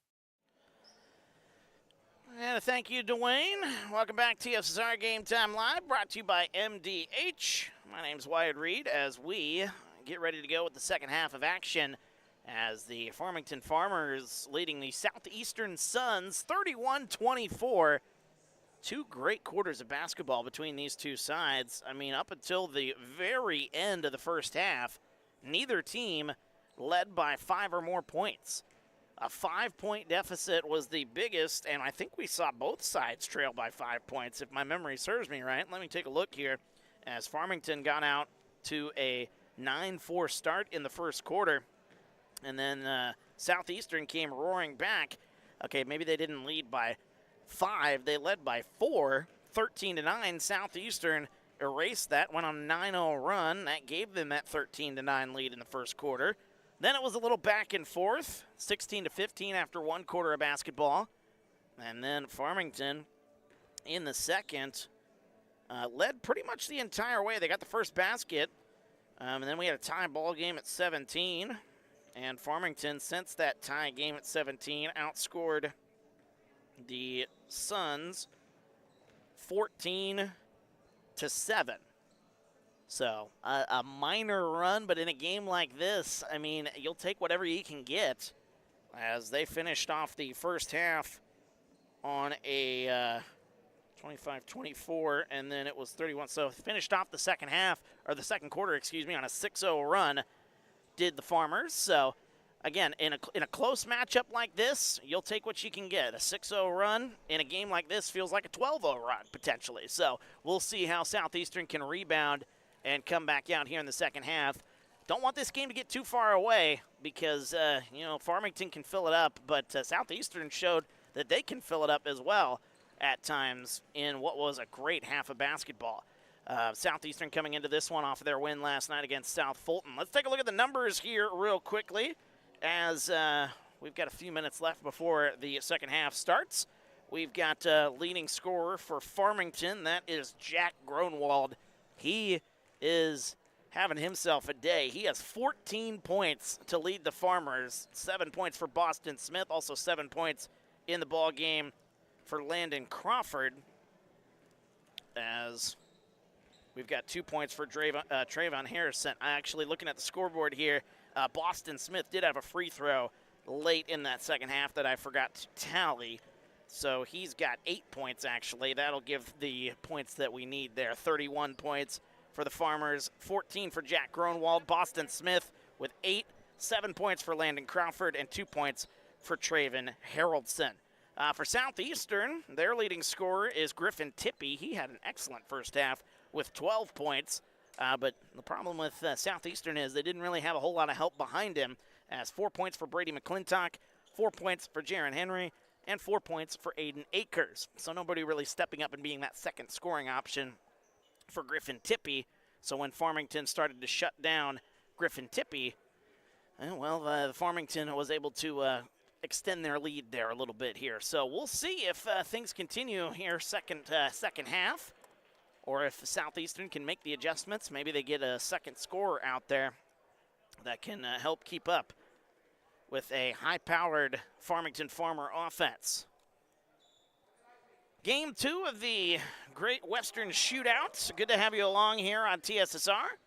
And thank you, Dwayne. Welcome back to TSSR Game Time Live, brought to you by MDH. My name's Wyatt Reed as we get ready to go with the second half of action as the Farmington Farmers leading the Southeastern Suns 31-24. Two great quarters of basketball between these two sides. I mean, up until the very end of the first half, neither team led by 5 or more points. A 5-point deficit was the biggest, and I think we saw both sides trail by 5 points, if my memory serves me right. Let me take a look here as Farmington got out to a 9-4 start in the first quarter, and then Southeastern came roaring back. Okay, maybe they didn't lead by 5. They led by 4, 13-9. Southeastern erased that, went on a 9-0 run. That gave them that 13-9 lead in the first quarter. Then it was a little back and forth, 16-15 after one quarter of basketball. And then Farmington in the second led pretty much the entire way. They got the first basket, and then we had a tie ball game at 17. And Farmington, since that tie game at 17, outscored the Suns 14-7. So a minor run, but in a game like this, I mean, you'll take whatever you can get as they finished off the first half on a 25-24, and then it was 31. So finished off the second half, or the second quarter, excuse me, on a 6-0 run, did the Farmers. So, again, in a close matchup like this, you'll take what you can get. A 6-0 run in a game like this feels like a 12-0 run, potentially. So we'll see how Southeastern can rebound and come back out here in the second half. Don't want this game to get too far away because, Farmington can fill it up, but Southeastern showed that they can fill it up as well at times in what was a great half of basketball. Southeastern coming into this one off of their win last night against South Fulton. Let's take a look at the numbers here real quickly as we've got a few minutes left before the second half starts. We've got leading scorer for Farmington. That is Jack Gronwald. He is having himself a day. He has 14 points to lead the Farmers. 7 points for Boston Smith. Also 7 points in the ball game for Landon Crawford. As we've got 2 points for Trayvon Harrison. Actually, looking at the scoreboard here, Boston Smith did have a free throw late in that second half that I forgot to tally. So he's got 8 points, actually. That'll give the points that we need there. 31 points for the Farmers, 14 for Jack Gronwald. Boston Smith with 8, 7 points for Landon Crawford, and 2 points for Trayvon Haroldson. For Southeastern, their leading scorer is Griffin Tippy. He had an excellent first half with 12 points. But the problem with Southeastern is they didn't really have a whole lot of help behind him, as 4 points for Brady McClintock, 4 points for Jaron Henry, and 4 points for Aiden Akers. So nobody really stepping up and being that second scoring option for Griffin Tippy. So when Farmington started to shut down Griffin Tippy, the Farmington was able to extend their lead there a little bit here. So we'll see if things continue here second half, or if Southeastern can make the adjustments. Maybe they get a second scorer out there that can help keep up with a high-powered Farmington Farmer offense. Game 2 of the Great Western Shootout. Good to have you along here on TSSR.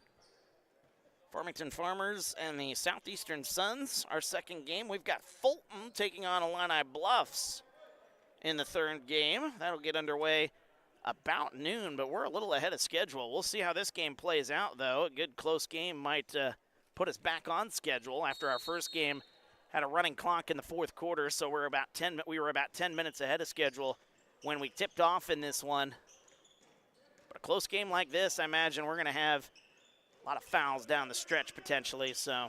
Farmington Farmers and the Southeastern Suns, our second game. We've got Fulton taking on Illini Bluffs in the third game. That'll get underway about noon, but we're a little ahead of schedule. We'll see how this game plays out, though. A good close game might put us back on schedule after our first game had a running clock in the fourth quarter, so we were about 10 minutes ahead of schedule when we tipped off in this one. But a close game like this, I imagine we're going to have a lot of fouls down the stretch potentially, so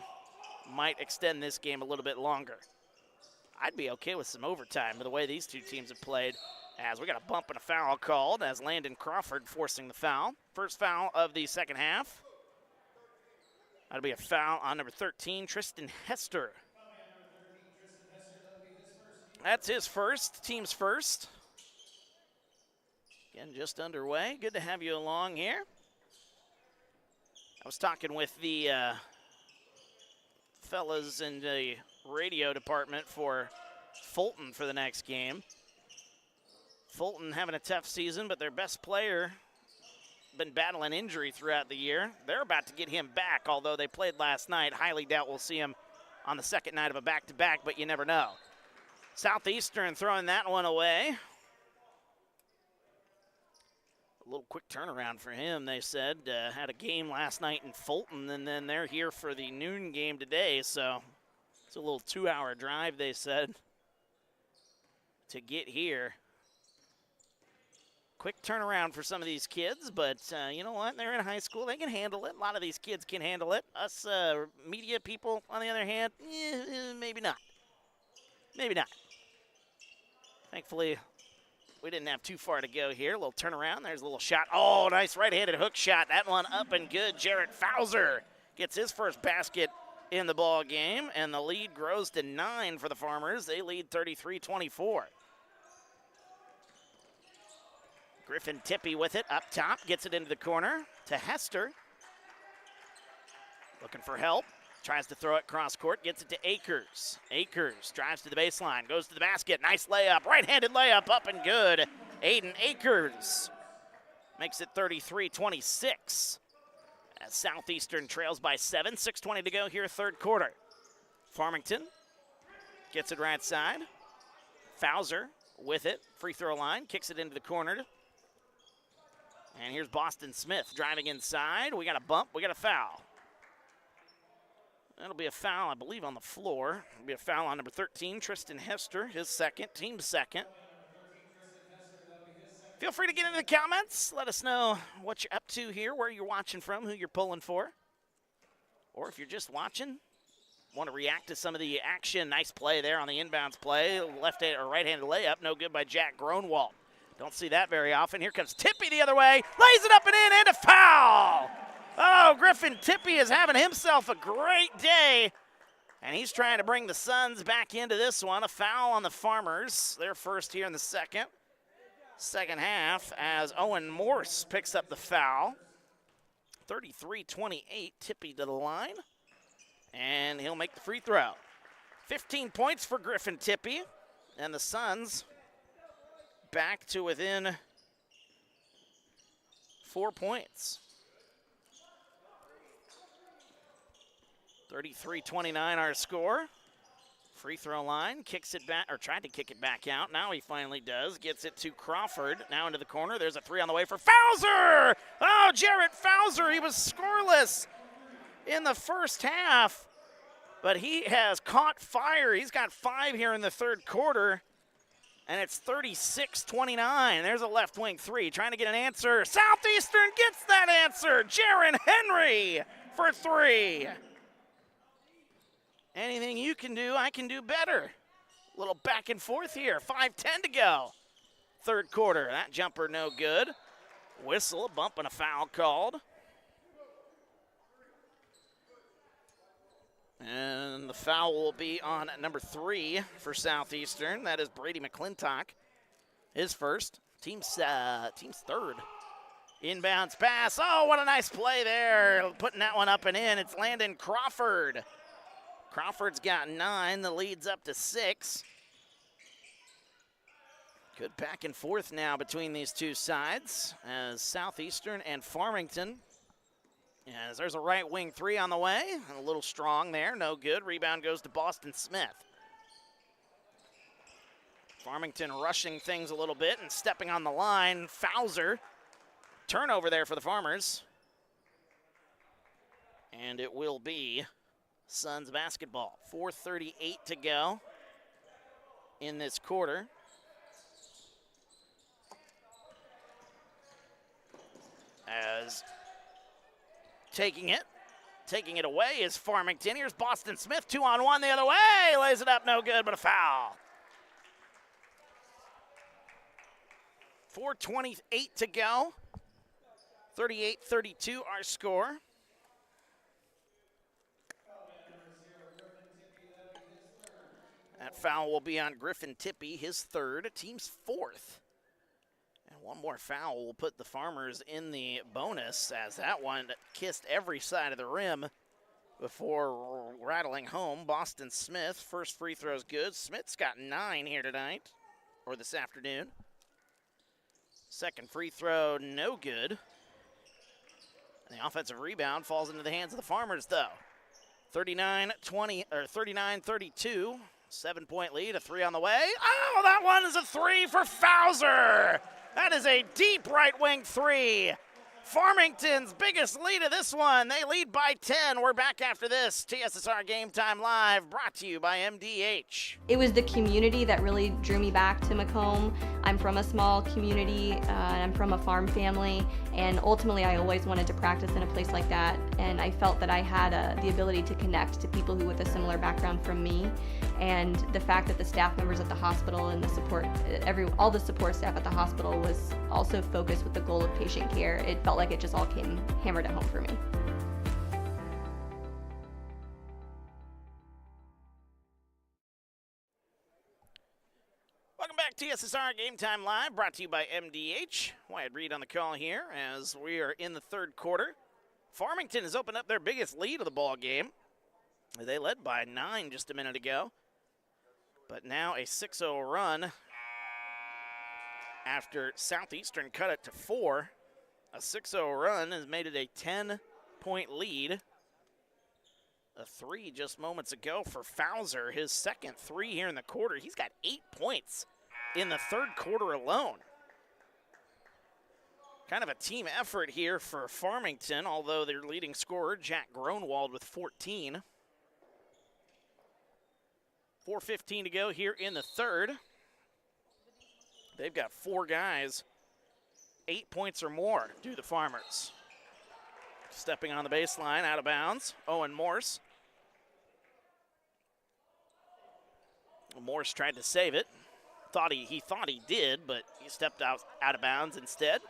might extend this game a little bit longer. I'd be okay with some overtime with the way these two teams have played, as we got a bump and a foul called as Landon Crawford forcing the foul. First foul of the second half. That'll be a foul on number 13, Tristan Hester. That's his first, team's first. Again, just underway. Good to have you along here. I was talking with the fellas in the radio department for Fulton for the next game. Fulton having a tough season, but their best player been battling injury throughout the year. They're about to get him back, although they played last night. Highly doubt we'll see him on the second night of a back-to-back, but you never know. Southeastern throwing that one away. A little quick turnaround for him, they said. Had a game last night in Fulton, and then they're here for the noon game today, so it's a little 2-hour drive, they said, to get here. Quick turnaround for some of these kids, but you know what? They're in high school. They can handle it. A lot of these kids can handle it. Us media people, on the other hand, maybe not. Maybe not. Thankfully, we didn't have too far to go here. A little turnaround. There's a little shot. Oh, nice right-handed hook shot. That one up and good. Jarrett Fowser gets his first basket in the ball game, and the lead grows to 9 for the Farmers. They lead 33-24. Griffin Tippy with it up top, gets it into the corner to Hester. Looking for help, tries to throw it cross court, gets it to Akers. Akers drives to the baseline, goes to the basket, nice layup, right-handed layup, up and good. Aiden Akers makes it 33-26 as Southeastern trails by 7, 6:20 to go here, third quarter. Farmington gets it right side. Fowser with it, free throw line, kicks it into the corner. And here's Boston Smith driving inside. We got a bump, we got a foul. That'll be a foul, I believe, on the floor. It'll be a foul on number 13, Tristan Hester, his second, team's second. Feel free to get into the comments. Let us know what you're up to here, where you're watching from, who you're pulling for. Or if you're just watching, want to react to some of the action. Nice play there on the inbounds play. Left-handed or right-handed layup, no good by Jack Gronwald. Don't see that very often. Here comes Tippy the other way. Lays it up and in, and a foul. Oh, Griffin Tippy is having himself a great day. And he's trying to bring the Suns back into this one. A foul on the Farmers. Their first here in the second half as Owen Morse picks up the foul. 33-28, Tippy to the line. And he'll make the free throw. 15 points for Griffin Tippy. And the Suns back to within 4 points. 33-29 our score. Free throw line, kicks it back, or tried to kick it back out. Now he finally does. Gets it to Crawford. Now into the corner. There's a three on the way for Fowser. Oh, Jarrett Fowser. He was scoreless in the first half, but he has caught fire. He's got 5 here in the third quarter. And it's 36-29. There's a left wing three. Trying to get an answer. Southeastern gets that answer. Jaron Henry for 3. Anything you can do, I can do better. A little back and forth here. 5:10 to go. Third quarter. That jumper no good. Whistle, a bump and a foul called. And the foul will be on number 3 for Southeastern. That is Brady McClintock. His first. Team's third. Inbounds pass. Oh, what a nice play there. Putting that one up and in. It's Landon Crawford. Crawford's got 9. The lead's up to 6. Good back and forth now between these two sides as Southeastern and Farmington. As there's a right wing three on the way. A little strong there, no good. Rebound goes to Boston Smith. Farmington rushing things a little bit and stepping on the line. Fowser. Turnover there for the Farmers. And it will be Suns basketball. 4:38 to go in this quarter. As taking it away is Farmington. Here's Boston Smith, 2-on-1 the other way. Lays it up, no good, but a foul. 4:28 to go. 38-32 our score. That foul will be on Griffin Tippy, his third, team's 4th. And one more foul will put the Farmers in the bonus, as that one kissed every side of the rim before rattling home. Boston Smith, first free throw's good. Smith's got 9 here tonight, or this afternoon. Second free throw, no good. And the offensive rebound falls into the hands of the Farmers, though. 39-20, or 39-32, 7-point lead, a 3 on the way. Oh, that one is a 3 for Fowler. That is a deep right wing 3. Farmington's biggest lead of this one. They lead by 10. We're back after this. TSSR Game Time Live, brought to you by MDH. It was the community that really drew me back to Macomb. I'm from a small community, and I'm from a farm family, and ultimately I always wanted to practice in a place like that, and I felt that I had the ability to connect to people who with a similar background from me, and the fact that the staff members at the hospital and the support, all the support staff at the hospital was also focused with the goal of patient care. It felt like it just all came hammered at home for me. Welcome back to TSSR Game Time Live, brought to you by MDH. Wyatt Reed on the call here as we are in the third quarter. Farmington has opened up their biggest lead of the ball game. They led by 9 just a minute ago, but now a 6-0 run after Southeastern cut it to 4. A 6-0 run has made it a 10-point lead. A 3 just moments ago for Fowler, his second 3 here in the quarter. He's got 8 points in the third quarter alone. Kind of a team effort here for Farmington, although their leading scorer, Jack Gronwald, with 14. 4:15 to go here in the third. They've got 4 guys, 8 points or more, do the Farmers. Stepping on the baseline, out of bounds, Owen Morse. Morse tried to save it. He thought he did, but he stepped out of bounds instead.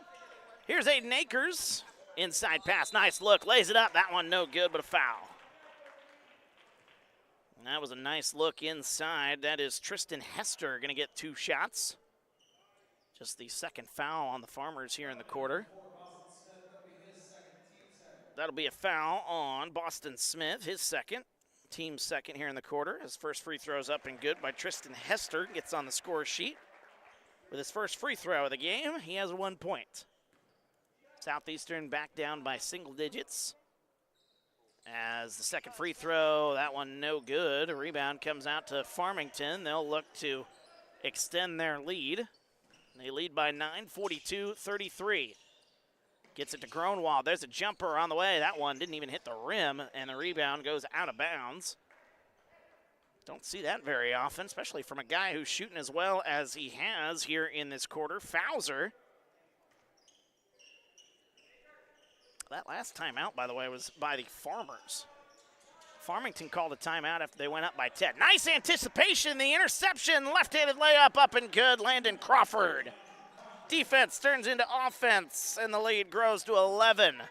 Here's Aiden Akers. Inside pass, nice look, lays it up. That one no good, but a foul. And that was a nice look inside. That is Tristan Hester going to get 2 shots. Just the second foul on the Farmers here in the quarter. That'll be a foul on Boston Smith, his second. Team's second here in the quarter. His first free throw's up and good by Tristan Hester. Gets on the score sheet. With his first free throw of the game, he has 1 point. Southeastern back down by single digits. As the second free throw, that one no good. A rebound comes out to Farmington. They'll look to extend their lead. They lead by 9, 42-33. Gets it to Gronwald. There's a jumper on the way. That one didn't even hit the rim, and the rebound goes out of bounds. Don't see that very often, especially from a guy who's shooting as well as he has here in this quarter. Fowler. That last timeout, by the way, was by the Farmers. Farmington called a timeout after they went up by 10. Nice anticipation, the interception, left-handed layup up and good. Landon Crawford. Defense turns into offense, and the lead grows to 11.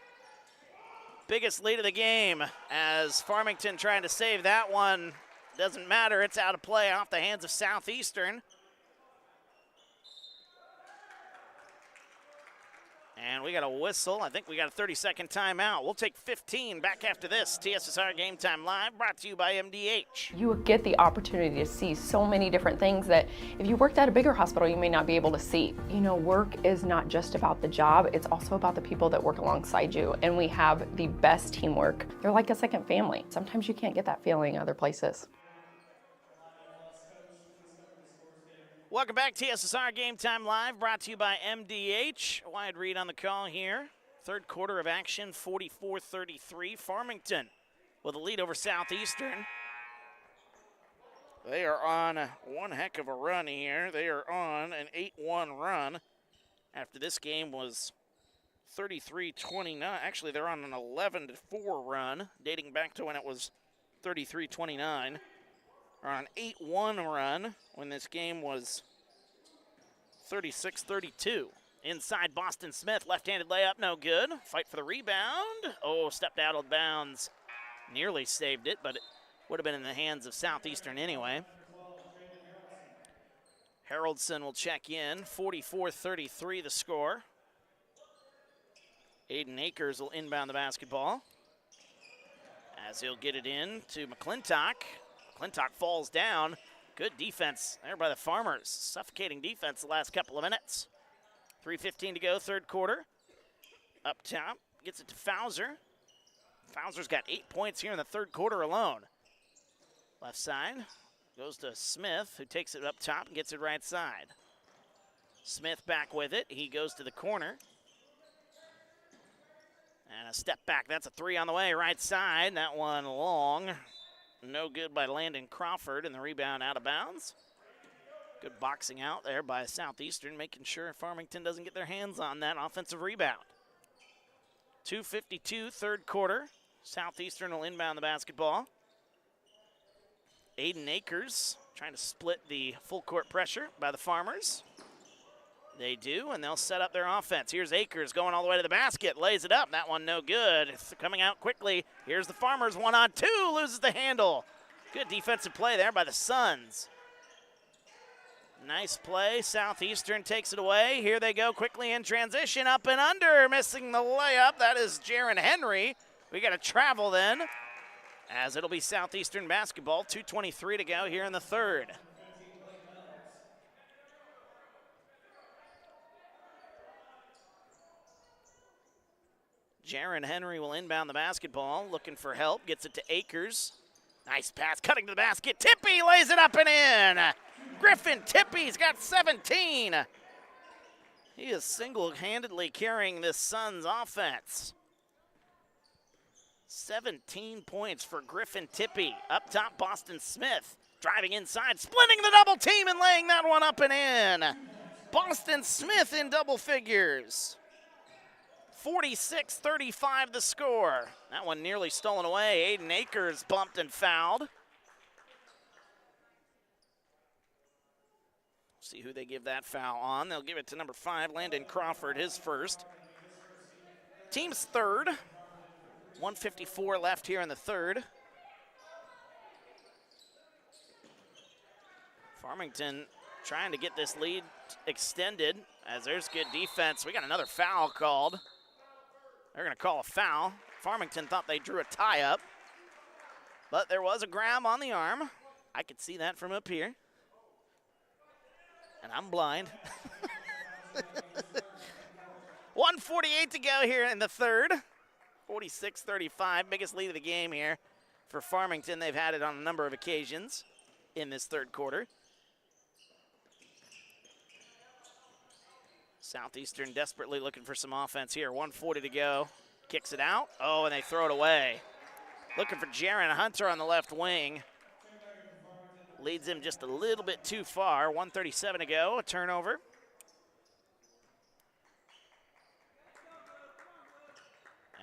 Biggest lead of the game as Farmington trying to save that one. Doesn't matter, it's out of play off the hands of Southeastern. And we got a whistle. I think we got a 30-second timeout. We'll take 15 back after this. TSSR Game Time Live, brought to you by MDH. You get the opportunity to see so many different things that if you worked at a bigger hospital, you may not be able to see. You know, work is not just about the job, it's also about the people that work alongside you. And we have the best teamwork. They're like a second family. Sometimes you can't get that feeling other places. Welcome back to TSSR Game Time Live, brought to you by MDH. Wyatt Reed on the call here. Third quarter of action, 44-33. Farmington with a lead over Southeastern. They are on one heck of a run here. They are on an 8-1 run after this game was 33-29. Actually, they're on an 11-4 run, dating back to when it was 33-29. Are on an 8-1 run when this game was 36-32. Inside Boston Smith, left-handed layup, no good. Fight for the rebound. Oh, stepped out of bounds. Nearly saved it, but it would have been in the hands of Southeastern anyway. Haroldson will check in, 44-33 the score. Aiden Akers will inbound the basketball as he'll get it in to McClintock. McClintock falls down. Good defense there by the Farmers. Suffocating defense the last couple of minutes. 3:15 to go, third quarter. Up top, gets it to Fauser. Fauser's got 8 points here in the third quarter alone. Left side goes to Smith, who takes it up top and gets it right side. Smith back with it. He goes to the corner. And a step back. That's a three on the way, right side. That one long. No good by Landon Crawford, and the rebound out of bounds. Good boxing out there by Southeastern, making sure Farmington doesn't get their hands on that offensive rebound. 2:52, third quarter. Southeastern will inbound the basketball. Aiden Akers trying to split the full court pressure by the Farmers. They do, and they'll set up their offense. Here's Akers going all the way to the basket, lays it up. That one no good. It's coming out quickly. Here's the Farmers, 1-on-2, loses the handle. Good defensive play there by the Suns. Nice play. Southeastern takes it away. Here they go quickly in transition, up and under, missing the layup. That is Jaron Henry. We got to travel then, as it'll be Southeastern basketball. 2:23 to go here in the third. Jaron Henry will inbound the basketball, looking for help, gets it to Akers. Nice pass, cutting to the basket. Tippy lays it up and in. Griffin Tippy's got 17. He is single-handedly carrying this Suns offense. 17 points for Griffin Tippy. Up top, Boston Smith driving inside, splitting the double team and laying that one up and in. Boston Smith in double figures. 46-35 the score. That one nearly stolen away. Aiden Akers bumped and fouled. See who they give that foul on. They'll give it to number 5, Landon Crawford, his first. Team's third. 1:54 left here in the third. Farmington trying to get this lead extended as there's good defense. We got another foul called. They're going to call a foul. Farmington thought they drew a tie up, but there was a grab on the arm. I could see that from up here, and I'm blind. 1:48 to go here in the third. 46-35, biggest lead of the game here for Farmington. They've had it on a number of occasions in this third quarter. Southeastern desperately looking for some offense here. 1:40 to go. Kicks it out. Oh, and they throw it away. Looking for Jaron Hunter on the left wing. Leads him just a little bit too far. 1:37 to go. A turnover.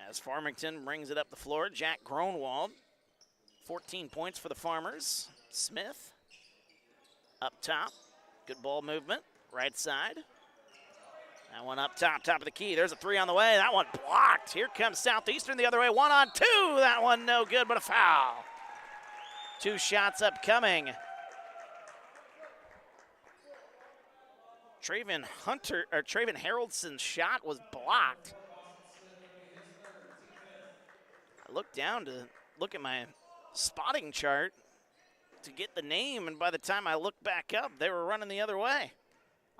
As Farmington brings it up the floor, Jack Gronwald. 14 points for the Farmers. Smith up top. Good ball movement. Right side. That one up top, top of the key. There's a three on the way. That one blocked. Here comes Southeastern the other way. 1-on-2. That one no good, but a foul. 2 shots upcoming. Traven Haroldson's shot was blocked. I looked down to look at my spotting chart to get the name, and by the time I looked back up, they were running the other way.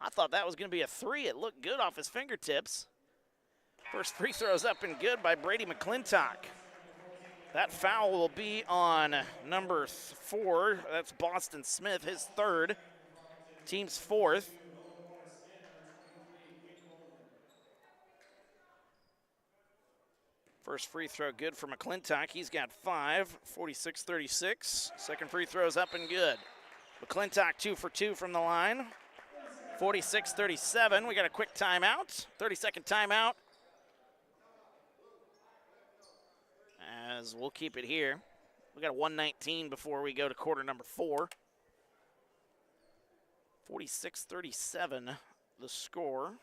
I thought that was going to be a 3. It looked good off his fingertips. First free throw's up and good by Brady McClintock. That foul will be on number 4. That's Boston Smith, his third. Team's fourth. First free throw good for McClintock. He's got 5, 46-36. Second free throw's up and good. McClintock 2 for 2 from the line. 46-37. We got a quick timeout. 30-second timeout. As we'll keep it here. We got a 1:19 before we go to quarter number 4. 46-37 the score.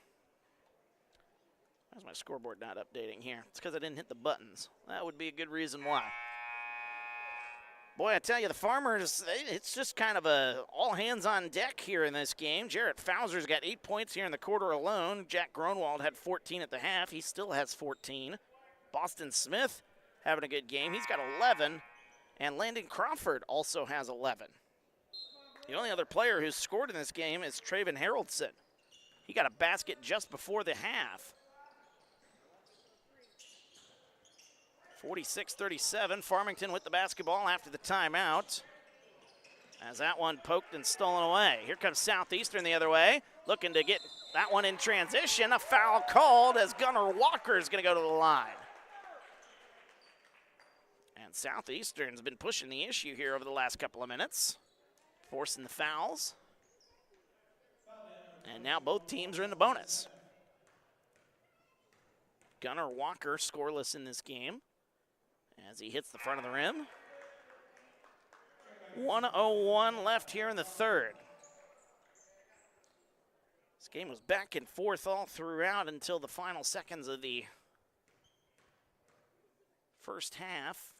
Why is my scoreboard not updating here? It's because I didn't hit the buttons. That would be a good reason why. Boy, I tell you, the Farmers, it's just kind of a all hands on deck here in this game. Jarrett Fauser's got 8 points here in the quarter alone. Jack Gronwald had 14 at the half. He still has 14. Boston Smith having a good game. He's got 11. And Landon Crawford also has 11. The only other player who's scored in this game is Traven Haroldson. He got a basket just before the half. 46-37, Farmington with the basketball after the timeout. As that one poked and stolen away. Here comes Southeastern the other way, looking to get that one in transition. A foul called as Gunnar Walker is going to go to the line. And Southeastern's been pushing the issue here over the last couple of minutes, forcing the fouls. And now both teams are in the bonus. Gunnar Walker scoreless in this game as he hits the front of the rim. 1:01 left here in the third. This game was back and forth all throughout until the final seconds of the first half.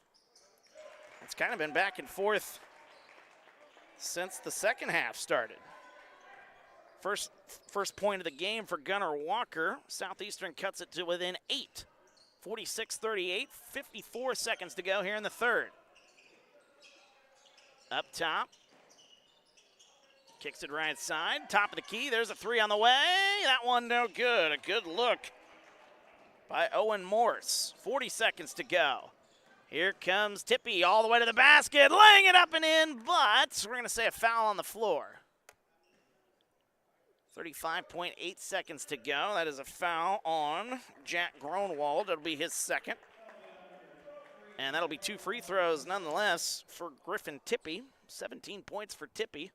It's kind of been back and forth since the second half started. First point of the game for Gunnar Walker. Southeastern cuts it to within 8. 46-38, 54 seconds to go here in the third. Up top. Kicks it right side. Top of the key. There's a three on the way. That one no good. A good look by Owen Morse. 40 seconds to go. Here comes Tippy all the way to the basket. Laying it up and in, but we're going to say a foul on the floor. 35.8 seconds to go. That is a foul on Jack Gronwald. It'll be his second. And that'll be 2 free throws nonetheless for Griffin Tippy. 17 points for Tippy.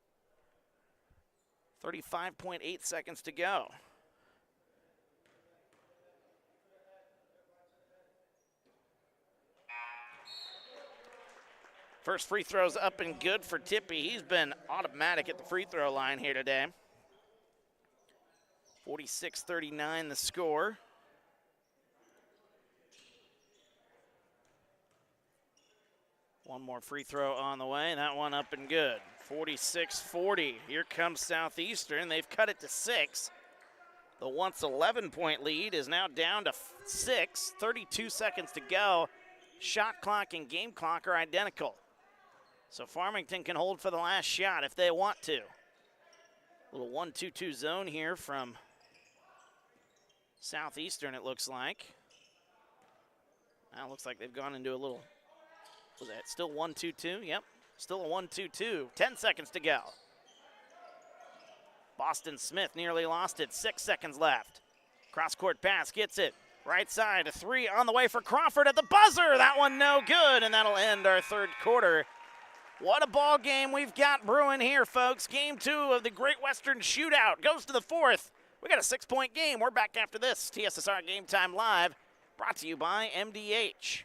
35.8 seconds to go. First free throw's up and good for Tippy. He's been automatic at the free throw line here today. 46-39 the score. One more free throw on the way, and that one up and good. 46-40. Here comes Southeastern. They've cut it to 6. The once 11-point lead is now down to 6. 32 seconds to go. Shot clock and game clock are identical. So Farmington can hold for the last shot if they want to. Little 1-2-2 zone here from Southeastern, it looks like. Now it looks like they've gone into a little, was that still 1-2-2? Yep, still a 1-2-2. 10 seconds to go. Boston Smith nearly lost it. 6 seconds left. Cross-court pass, gets it. Right side, a three on the way for Crawford at the buzzer. That one no good, and that'll end our third quarter. What a ball game we've got brewing here, folks. Game 2 of the Great Western Shootout goes to the 4th. We got a 6-point game. We're back after this. TSSR Game Time Live, brought to you by MDH.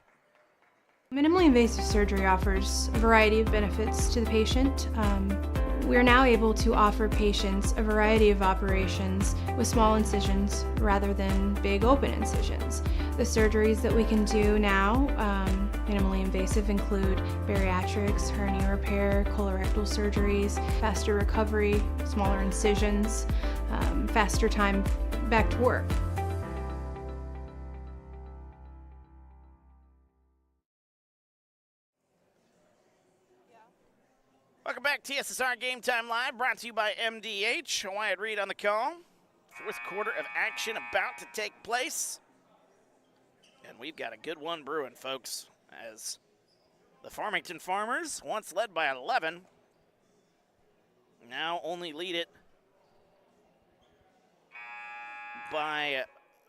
Minimally invasive surgery offers a variety of benefits to the patient. We are now able to offer patients a variety of operations with small incisions rather than big open incisions. The surgeries that we can do now, minimally invasive, include bariatrics, hernia repair, colorectal surgeries, faster recovery, smaller incisions, faster time back to work. Welcome back, TSSR Game Time Live, brought to you by MDH. Wyatt Reed on the call. Fourth quarter of action about to take place. And we've got a good one brewing, folks, as the Farmington Farmers, once led by 11, now only lead it by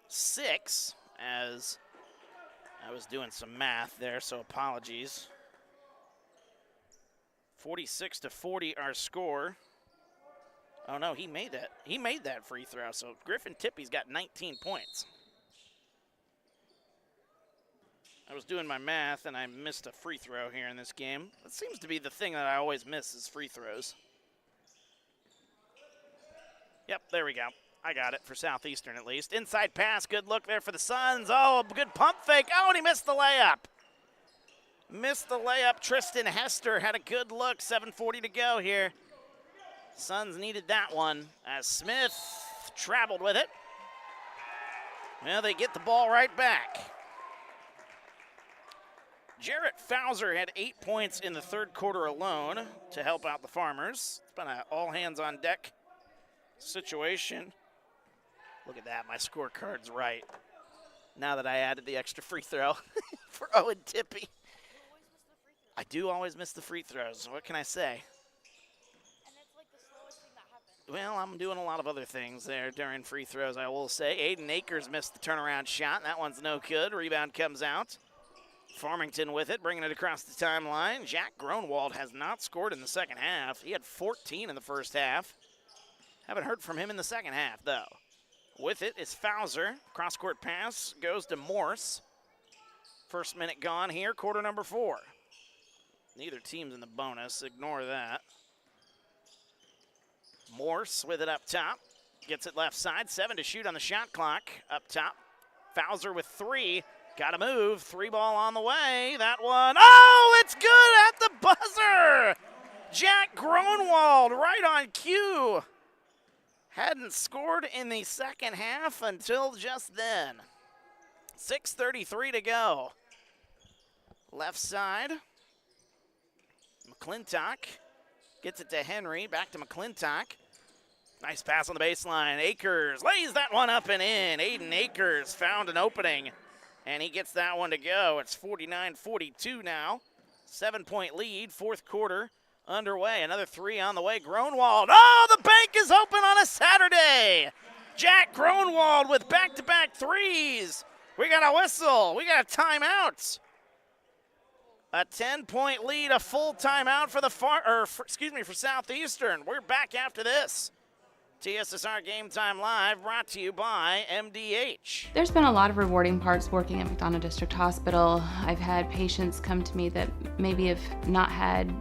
6, as I was doing some math there, so apologies. 46-40 our score. Oh no, he made that. He made that free throw. So Griffin Tippy's got 19 points. I was doing my math and I missed a free throw here in this game. That seems to be the thing that I always miss is free throws. Yep, there we go. I got it for Southeastern at least. Inside pass, good look there for the Suns. Oh, a good pump fake. Oh, and he missed the layup. Missed the layup. Tristan Hester had a good look. 7:40 to go here. Suns needed that one as Smith traveled with it. Well, they get the ball right back. Jarrett Fowler had 8 points in the third quarter alone to help out the Farmers. It's been an all-hands-on-deck situation. Look at that, my scorecard's right. Now that I added the extra free throw for Owen Tippy. I do always miss the free throws. What can I say? And it's like the slowest thing that happens. Well, I'm doing a lot of other things there during free throws, I will say. Aiden Akers missed the turnaround shot. That one's no good. Rebound comes out. Farmington with it, bringing it across the timeline. Jack Gronwald has not scored in the second half. He had 14 in the first half. Haven't heard from him in the second half, though. With it is Fowler. Cross-court pass goes to Morse. First minute gone here, quarter number 4. Neither team's in the bonus. Ignore that. Morse with it up top. Gets it left side. 7 to shoot on the shot clock. Up top. Fowler with 3. Got to move. 3 ball on the way. That one. Oh, it's good at the buzzer. Jack Gronwald right on cue. Hadn't scored in the second half until just then. 6:33 to go. Left side. McClintock gets it to Henry. Back to McClintock. Nice pass on the baseline. Akers lays that one up and in. Aiden Akers found an opening, and he gets that one to go. It's 49-42 now. 7-point lead, fourth quarter underway. Another 3 on the way. Gronwald. Oh, the bank is open on a Saturday. Jack Gronwald with back-to-back threes. We got a whistle. We got a timeout. A 10-point lead, a full timeout for the for Southeastern. We're back after this. TSSR Game Time Live, brought to you by MDH. There's been a lot of rewarding parts working at McDonough District Hospital. I've had patients come to me that maybe have not had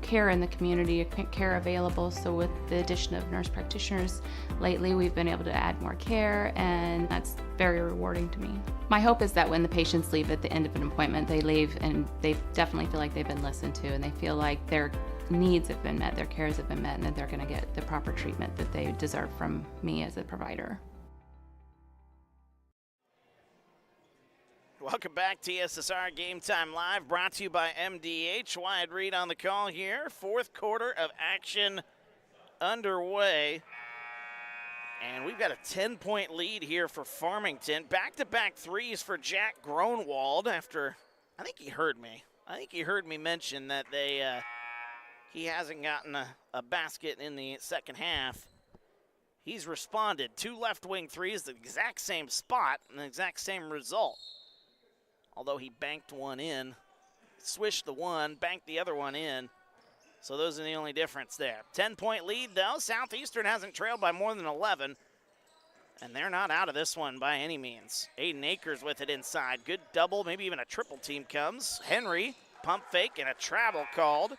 care in the community, care available. So with the addition of nurse practitioners lately, we've been able to add more care, and that's very rewarding to me. My hope is that when the patients leave at the end of an appointment, they leave and they definitely feel like they've been listened to, and they feel like their needs have been met, their cares have been met, and that they're going to get the proper treatment that they deserve from me as a provider. Welcome back, TSSR Game Time Live, brought to you by MDH. Wyatt Reed on the call here. Fourth quarter of action underway. And we've got a 10-point lead here for Farmington. Back-to-back threes for Jack Gronwald after, I think he heard me. I think he heard me mention that he hasn't gotten a basket in the second half. He's responded. 2 left wing threes, the exact same spot and the exact same result. Although he banked one in, swished the one, banked the other one in. So those are the only difference there. 10-point lead, though. Southeastern hasn't trailed by more than 11. And they're not out of this one by any means. Aiden Akers with it inside. Good double, maybe even a triple team comes. Henry, pump fake, and a travel called.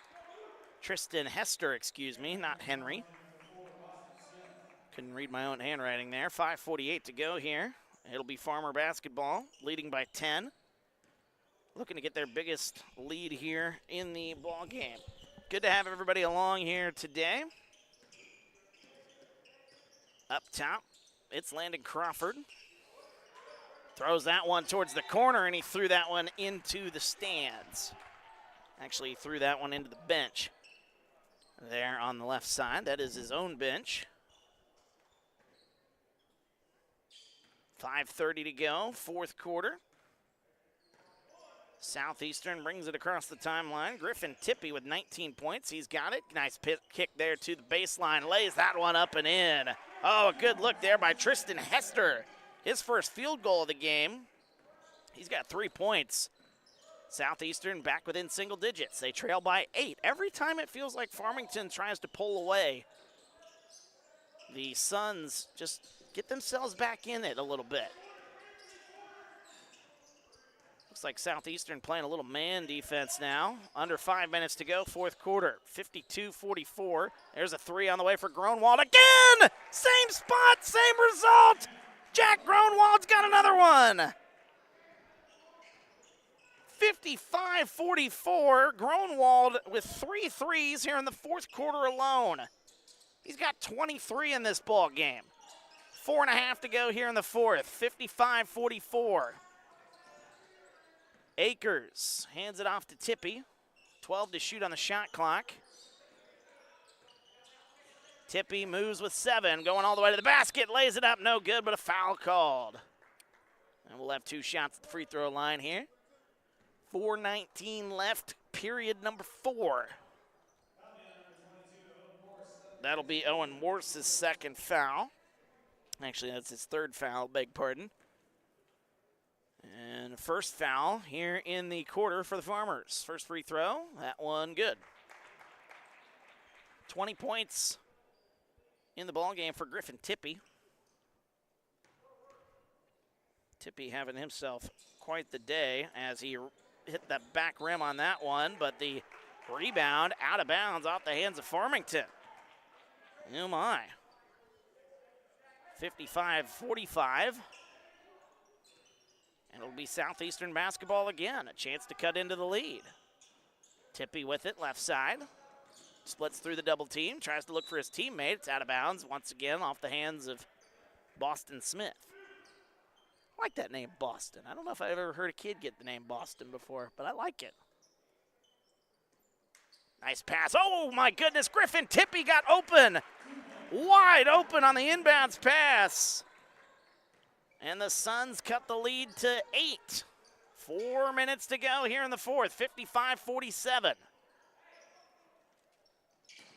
Tristan Hester, excuse me, not Henry. Couldn't read my own handwriting there. 5:48 to go here. It'll be Farmer basketball, leading by 10. Looking to get their biggest lead here in the ball game. Good to have everybody along here today. Up top, it's Landon Crawford. Throws that one towards the corner, and he threw that one into the stands. Actually, he threw that one into the bench there on the left side. That is his own bench. 5:30 to go, fourth quarter. Southeastern brings it across the timeline. Griffin Tippy with 19 points. He's got it. Nice kick there to the baseline. Lays that one up and in. Oh, a good look there by Tristan Hester. His first field goal of the game. He's got 3 points. Southeastern back within single digits. They trail by 8. Every time it feels like Farmington tries to pull away, the Suns just get themselves back in it a little bit. Looks like Southeastern playing a little man defense now. Under 5 minutes to go, fourth quarter, 52-44. There's a 3 on the way for Gronwald again! Same spot, same result! Jack Gronwald's got another one! 55-44. Gronwald with 3 threes here in the fourth quarter alone. He's got 23 in this ball game. 4.5 to go here in the fourth. 55-44. Akers hands it off to Tippy. 12 to shoot on the shot clock. Tippy moves with 7, going all the way to the basket, lays it up, no good, but a foul called. And we'll have 2 shots at the free throw line here. 4:19 left, period number 4. That'll be Owen Morse's second foul. Actually, that's his third foul, beg pardon. And first foul here in the quarter for the Farmers. First free throw, that one good. 20 points in the ball game for Griffin Tippy. Tippy having himself quite the day as he hit the back rim on that one, but the rebound out of bounds off the hands of Farmington. Oh my. 55-45. And it'll be Southeastern basketball again. A chance to cut into the lead. Tippy with it, left side. Splits through the double team, tries to look for his teammate. It's out of bounds once again off the hands of Boston Smith. I like that name, Boston. I don't know if I've ever heard a kid get the name Boston before, but I like it. Nice pass. Oh, my goodness. Griffin Tippy got open. Wide open on the inbounds pass. And the Suns cut the lead to 8. 4 minutes to go here in the fourth. 55-47.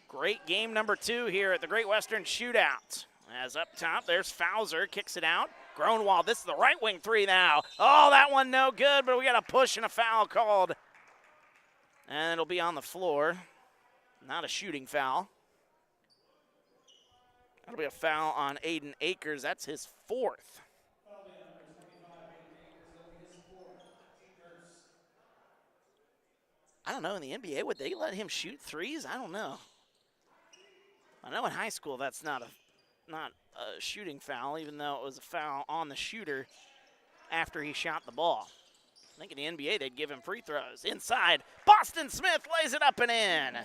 Great game number 2 here at the Great Western Shootout. As up top, there's Fowler, kicks it out. Gronwald, this is the right wing 3 now. Oh, that one no good, but we got a push and a foul called. And it'll be on the floor. Not a shooting foul. That'll be a foul on Aiden Akers. That's his 4th. I don't know, in the NBA, would they let him shoot threes? I don't know. I know in high school that's not a shooting foul, even though it was a foul on the shooter after he shot the ball. I think in the NBA they'd give him free throws. Inside, Boston Smith lays it up and in.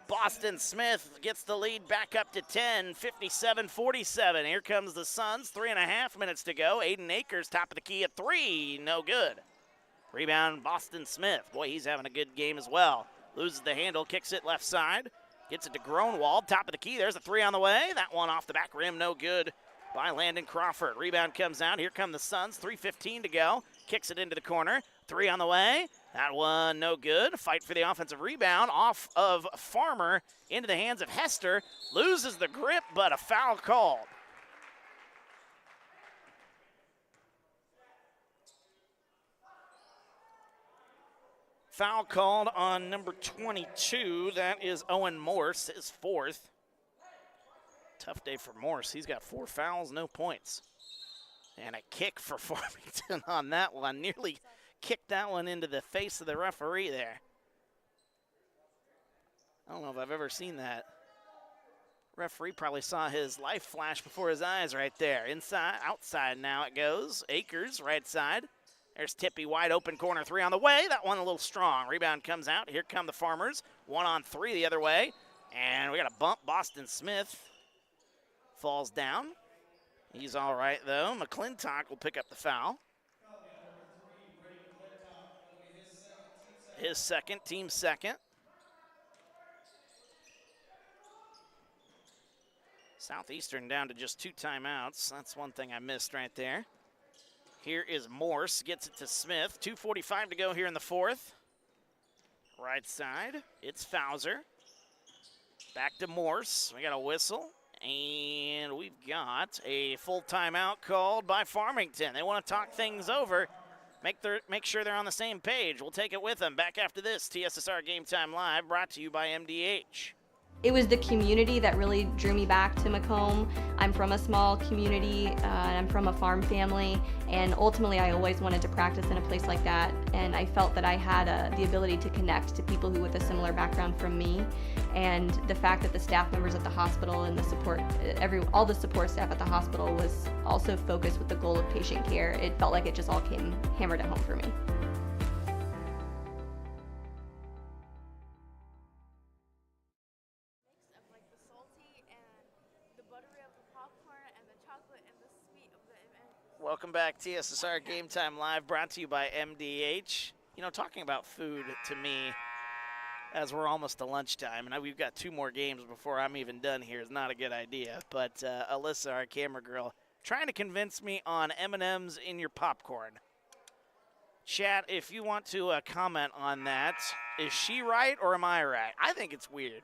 Boston Smith gets the lead back up to 10, 57-47. Here comes the Suns, 3.5 minutes to go. Aiden Akers, top of the key at 3, no good. Rebound, Boston Smith. Boy, he's having a good game as well. Loses the handle, kicks it left side. Gets it to Gronwald, top of the key. There's a 3 on the way. That one off the back rim, no good by Landon Crawford. Rebound comes out. Here come the Suns, 3:15 to go. Kicks it into the corner. 3 on the way. That one no good. Fight for the offensive rebound off of Farmer into the hands of Hester. Loses the grip, but a foul called. Foul called on number 22. That is Owen Morse, his 4th. Tough day for Morse. He's got 4 fouls, no points. And a kick for Farmington on that one. Nearly kicked that one into the face of the referee there. I don't know if I've ever seen that. Referee probably saw his life flash before his eyes right there. Inside, outside now it goes. Akers, right side. There's Tippy, wide open corner 3 on the way. That one a little strong. Rebound comes out. Here come the Farmers. 1 on 3 the other way. And we got a bump. Boston Smith falls down. He's all right, though. McClintock will pick up the foul. His second, team second. Southeastern down to just 2 timeouts. That's one thing I missed right there. Here is Morse, gets it to Smith. 2:45 to go here in the fourth. Right side, it's Fowler. Back to Morse, we got a whistle. And we've got a full timeout called by Farmington. They want to talk things over, make sure they're on the same page. We'll take it with them. Back after this, TSSR Game Time Live, brought to you by MDH. It was the community that really drew me back to Macomb. I'm from a small community, and I'm from a farm family, and ultimately I always wanted to practice in a place like that, and I felt that I had the ability to connect to people who with a similar background from me, and the fact that the staff members at the hospital and the support, all the support staff at the hospital was also focused with the goal of patient care. It felt like it just all came hammered at home for me. Welcome back, TSSR Game Time Live, brought to you by MDH. You know, talking about food to me, as we're almost to lunchtime, and we've got 2 more games before I'm even done here, is not a good idea. But Alyssa, our camera girl, trying to convince me on M&Ms in your popcorn. Chat, if you want to comment on that, is she right or am I right? I think it's weird.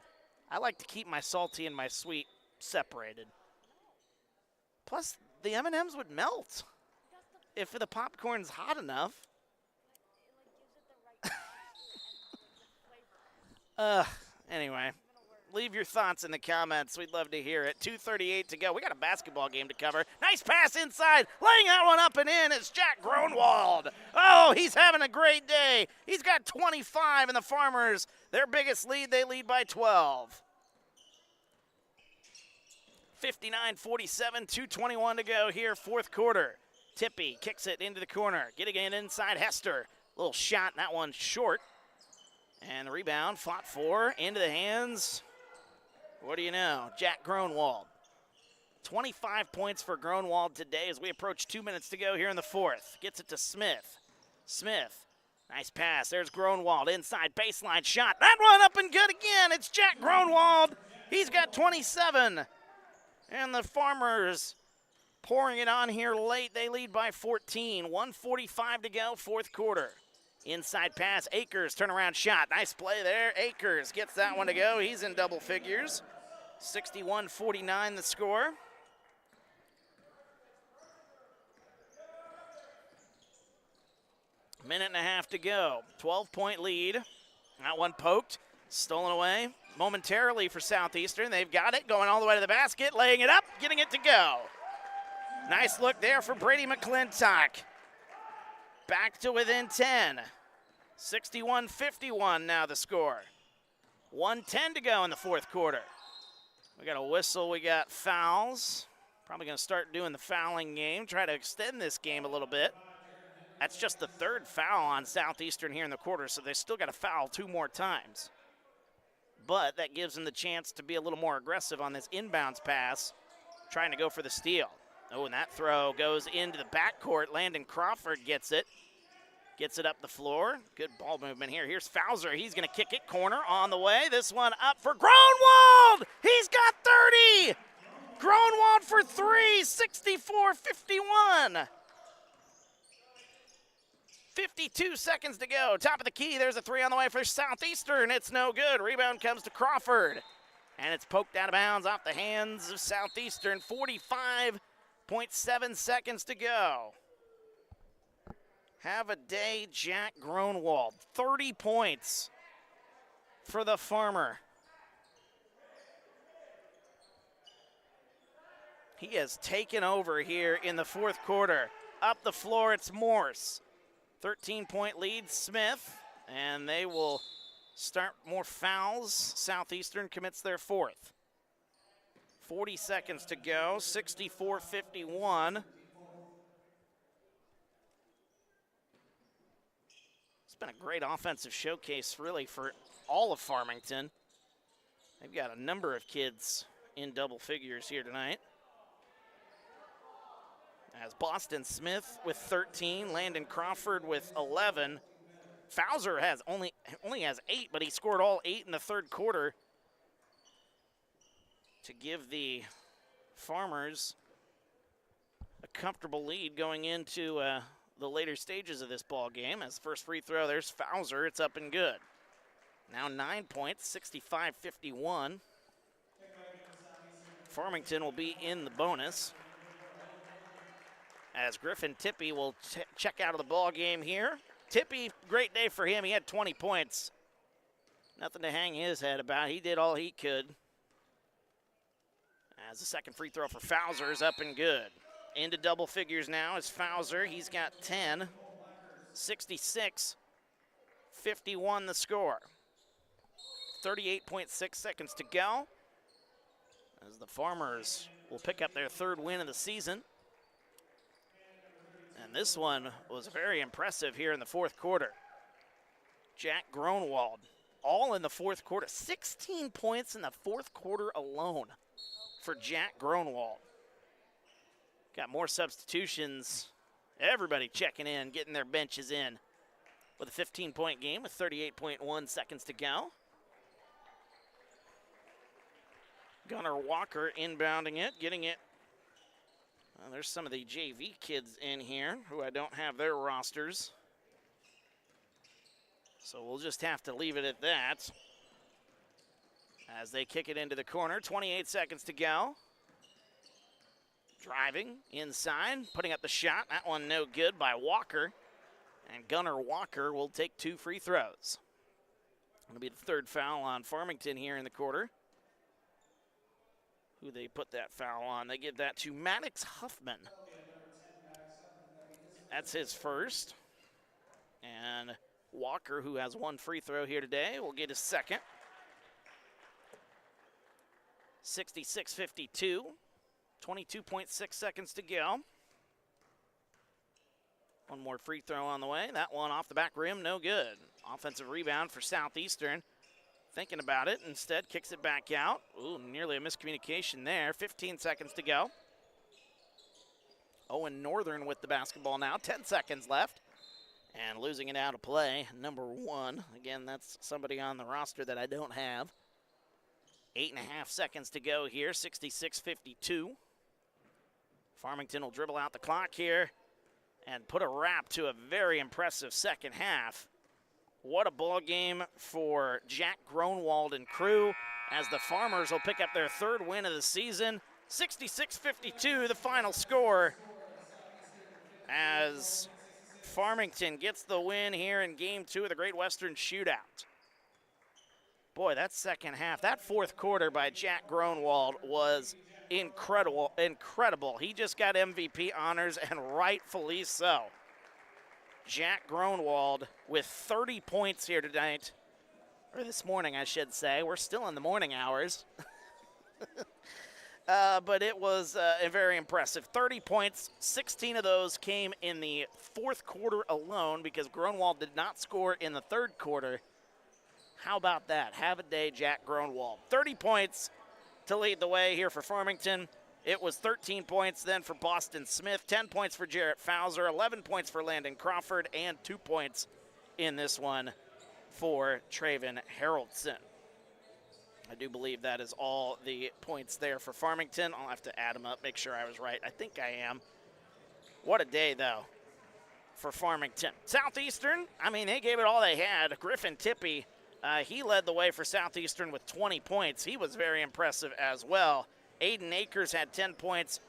I like to keep my salty and my sweet separated. Plus, the M&Ms would melt if the popcorn's hot enough. Anyway, leave your thoughts in the comments. We'd love to hear it. 2:38 to go. We got a basketball game to cover. Nice pass inside. Laying that one up and in is Jack Gronwald. Oh, he's having a great day. He's got 25, and the Farmers, their biggest lead, they lead by 12. 59-47, 2:21 to go here, 4th quarter. Tippy kicks it into the corner. Getting it inside Hester. Little shot, that one short. And the rebound fought for, into the hands. What do you know? Jack Gronwald. 25 points for Gronwald today as we approach 2 minutes to go here in the 4th. Gets it to Smith. Smith, nice pass. There's Gronwald inside baseline shot. That one up and good again. It's Jack Gronwald. He's got 27. And the Farmers pouring it on here late. They lead by 14. 1:45 to go, 4th quarter. Inside pass, Akers, turnaround shot. Nice play there. Akers gets that one to go. He's in double figures. 61-49 the score. Minute and a half to go. 12-point lead. That one poked, stolen away momentarily for Southeastern. They've got it, going all the way to the basket, laying it up, getting it to go. Nice look there for Brady McClintock. Back to within 10. 61-51 now the score. 1:10 to go in the 4th quarter. We got a whistle, we got fouls. Probably going to start doing the fouling game, try to extend this game a little bit. That's just the 3rd foul on Southeastern here in the quarter, so they still got to foul 2 more times. But that gives them the chance to be a little more aggressive on this inbounds pass, trying to go for the steal. Oh, and that throw goes into the backcourt. Landon Crawford gets it up the floor. Good ball movement here. Here's Fowler. He's going to kick it corner on the way. This one up for Gronwald. He's got 30. Gronwald for 3, 64-51. 52 seconds to go. Top of the key. There's a 3 on the way for Southeastern. It's no good. Rebound comes to Crawford. And it's poked out of bounds off the hands of Southeastern. 45.7 seconds to go. Have a day, Jack Gronwald. 30 points for the Farmer. He has taken over here in the 4th quarter. Up the floor, it's Morse. 13-point lead, Smith, and they will start more fouls. Southeastern commits their 4th. 40 seconds to go, 64-51. It's been a great offensive showcase, really, for all of Farmington. They've got a number of kids in double figures here tonight. As Boston Smith with 13, Landon Crawford with 11. Fowler has only has 8, but he scored all 8 in the 3rd quarter to give the Farmers a comfortable lead going into the later stages of this ball game. As first free throw, there's Fowler. It's up and good. Now 9 points, 65-51. Farmington will be in the bonus, as Griffin Tippy will check out of the ball game here. Tippy, great day for him. He had 20 points. Nothing to hang his head about. He did all he could. As the second free throw for Fowler is up and good. Into double figures now is Fowler. He's got 10. 66-51 the score. 38.6 seconds to go, as the Farmers will pick up their 3rd win of the season. And this one was very impressive here in the 4th quarter. Jack Gronwald, all in the 4th quarter. 16 points in the 4th quarter alone for Jack Gronwald. Got more substitutions. Everybody checking in, getting their benches in with a 15-point game with 38.1 seconds to go. Gunnar Walker inbounding it, getting it. There's some of the JV kids in here who I don't have their rosters. So we'll just have to leave it at that. As they kick it into the corner, 28 seconds to go. Driving inside, putting up the shot. That one no good by Walker. And Gunnar Walker will take 2 free throws. It'll be the 3rd foul on Farmington here in the quarter. Who they put that foul on? They give that to Maddox Huffman. That's his first. And Walker, who has 1 free throw here today, will get his second. 66-52, 22.6 seconds to go. 1 more free throw on the way. That one off the back rim, no good. Offensive rebound for Southeastern. Thinking about it, instead kicks it back out. Ooh, nearly a miscommunication there. 15 seconds to go. Owen Northern with the basketball now. 10 seconds left. And losing it out of play, number 1. Again, that's somebody on the roster that I don't have. 8.5 seconds to go here, 66-52. Farmington will dribble out the clock here and put a wrap to a very impressive second half. What a ball game for Jack Gronwald and crew as the Farmers will pick up their 3rd win of the season. 66-52, the final score, as Farmington gets the win here in Game 2 of the Great Western Shootout. Boy, that second half, that 4th quarter by Jack Gronwald was incredible. He just got MVP honors, and rightfully so. Jack Gronwald with 30 points here tonight, or this morning, I should say. We're still in the morning hours. But it was very impressive. 30 points, 16 of those came in the 4th quarter alone because Gronwald did not score in the 3rd quarter. How about that? Have a day, Jack Gronwald. 30 points to lead the way here for Farmington. It was 13 points then for Boston Smith, 10 points for Jarrett Fowler, 11 points for Landon Crawford, and 2 points in this one for Traven Haroldson. I do believe that is all the points there for Farmington. I'll have to add them up, make sure I was right. I think I am. What a day, though, for Farmington. Southeastern, I mean, they gave it all they had. Griffin Tippy, he led the way for Southeastern with 20 points. He was very impressive as well. Aiden Akers had 10 points,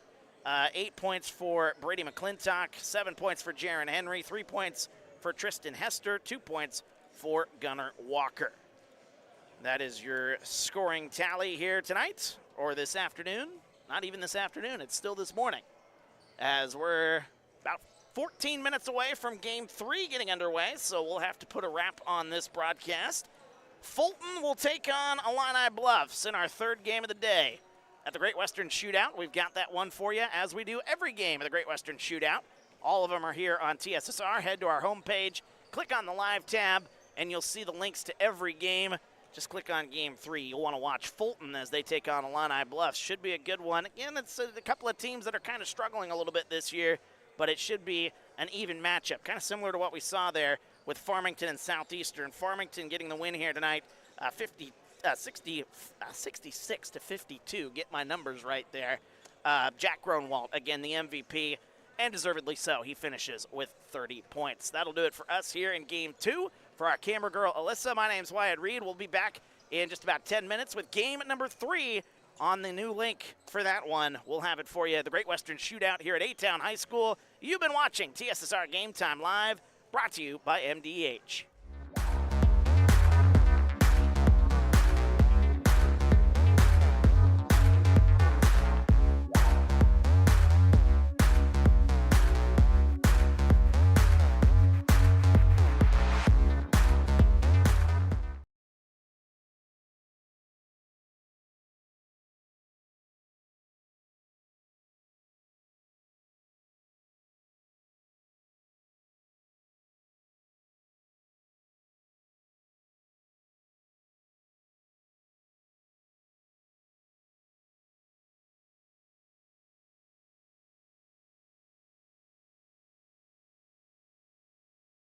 8 points for Brady McClintock, 7 points for Jaron Henry, 3 points for Tristan Hester, 2 points for Gunnar Walker. That is your scoring tally here tonight, or this afternoon. Not even this afternoon, it's still this morning, as we're about 14 minutes away from Game 3 getting underway, so we'll have to put a wrap on this broadcast. Fulton will take on Illini Bluffs in our 3rd game of the day at the Great Western Shootout. We've got that one for you, as we do every game of the Great Western Shootout. All of them are here on TSSR. Head to our homepage, click on the live tab, and you'll see the links to every game. Just click on Game 3. You'll want to watch Fulton as they take on Illini Bluffs. Should be a good one. Again, it's a couple of teams that are kind of struggling a little bit this year, but it should be an even matchup, kind of similar to what we saw there with Farmington and Southeastern. Farmington getting the win here tonight, 66-52. Get my numbers right there. Jack Gronwald, again, the MVP, and deservedly so. He finishes with 30 points. That'll do it for us here in Game 2. For our camera girl, Alyssa, my name's Wyatt Reed. We'll be back in just about 10 minutes with game number 3 on the new link for that one. We'll have it for you, the Great Western Shootout here at A-Town High School. You've been watching TSSR Game Time Live, brought to you by MDH.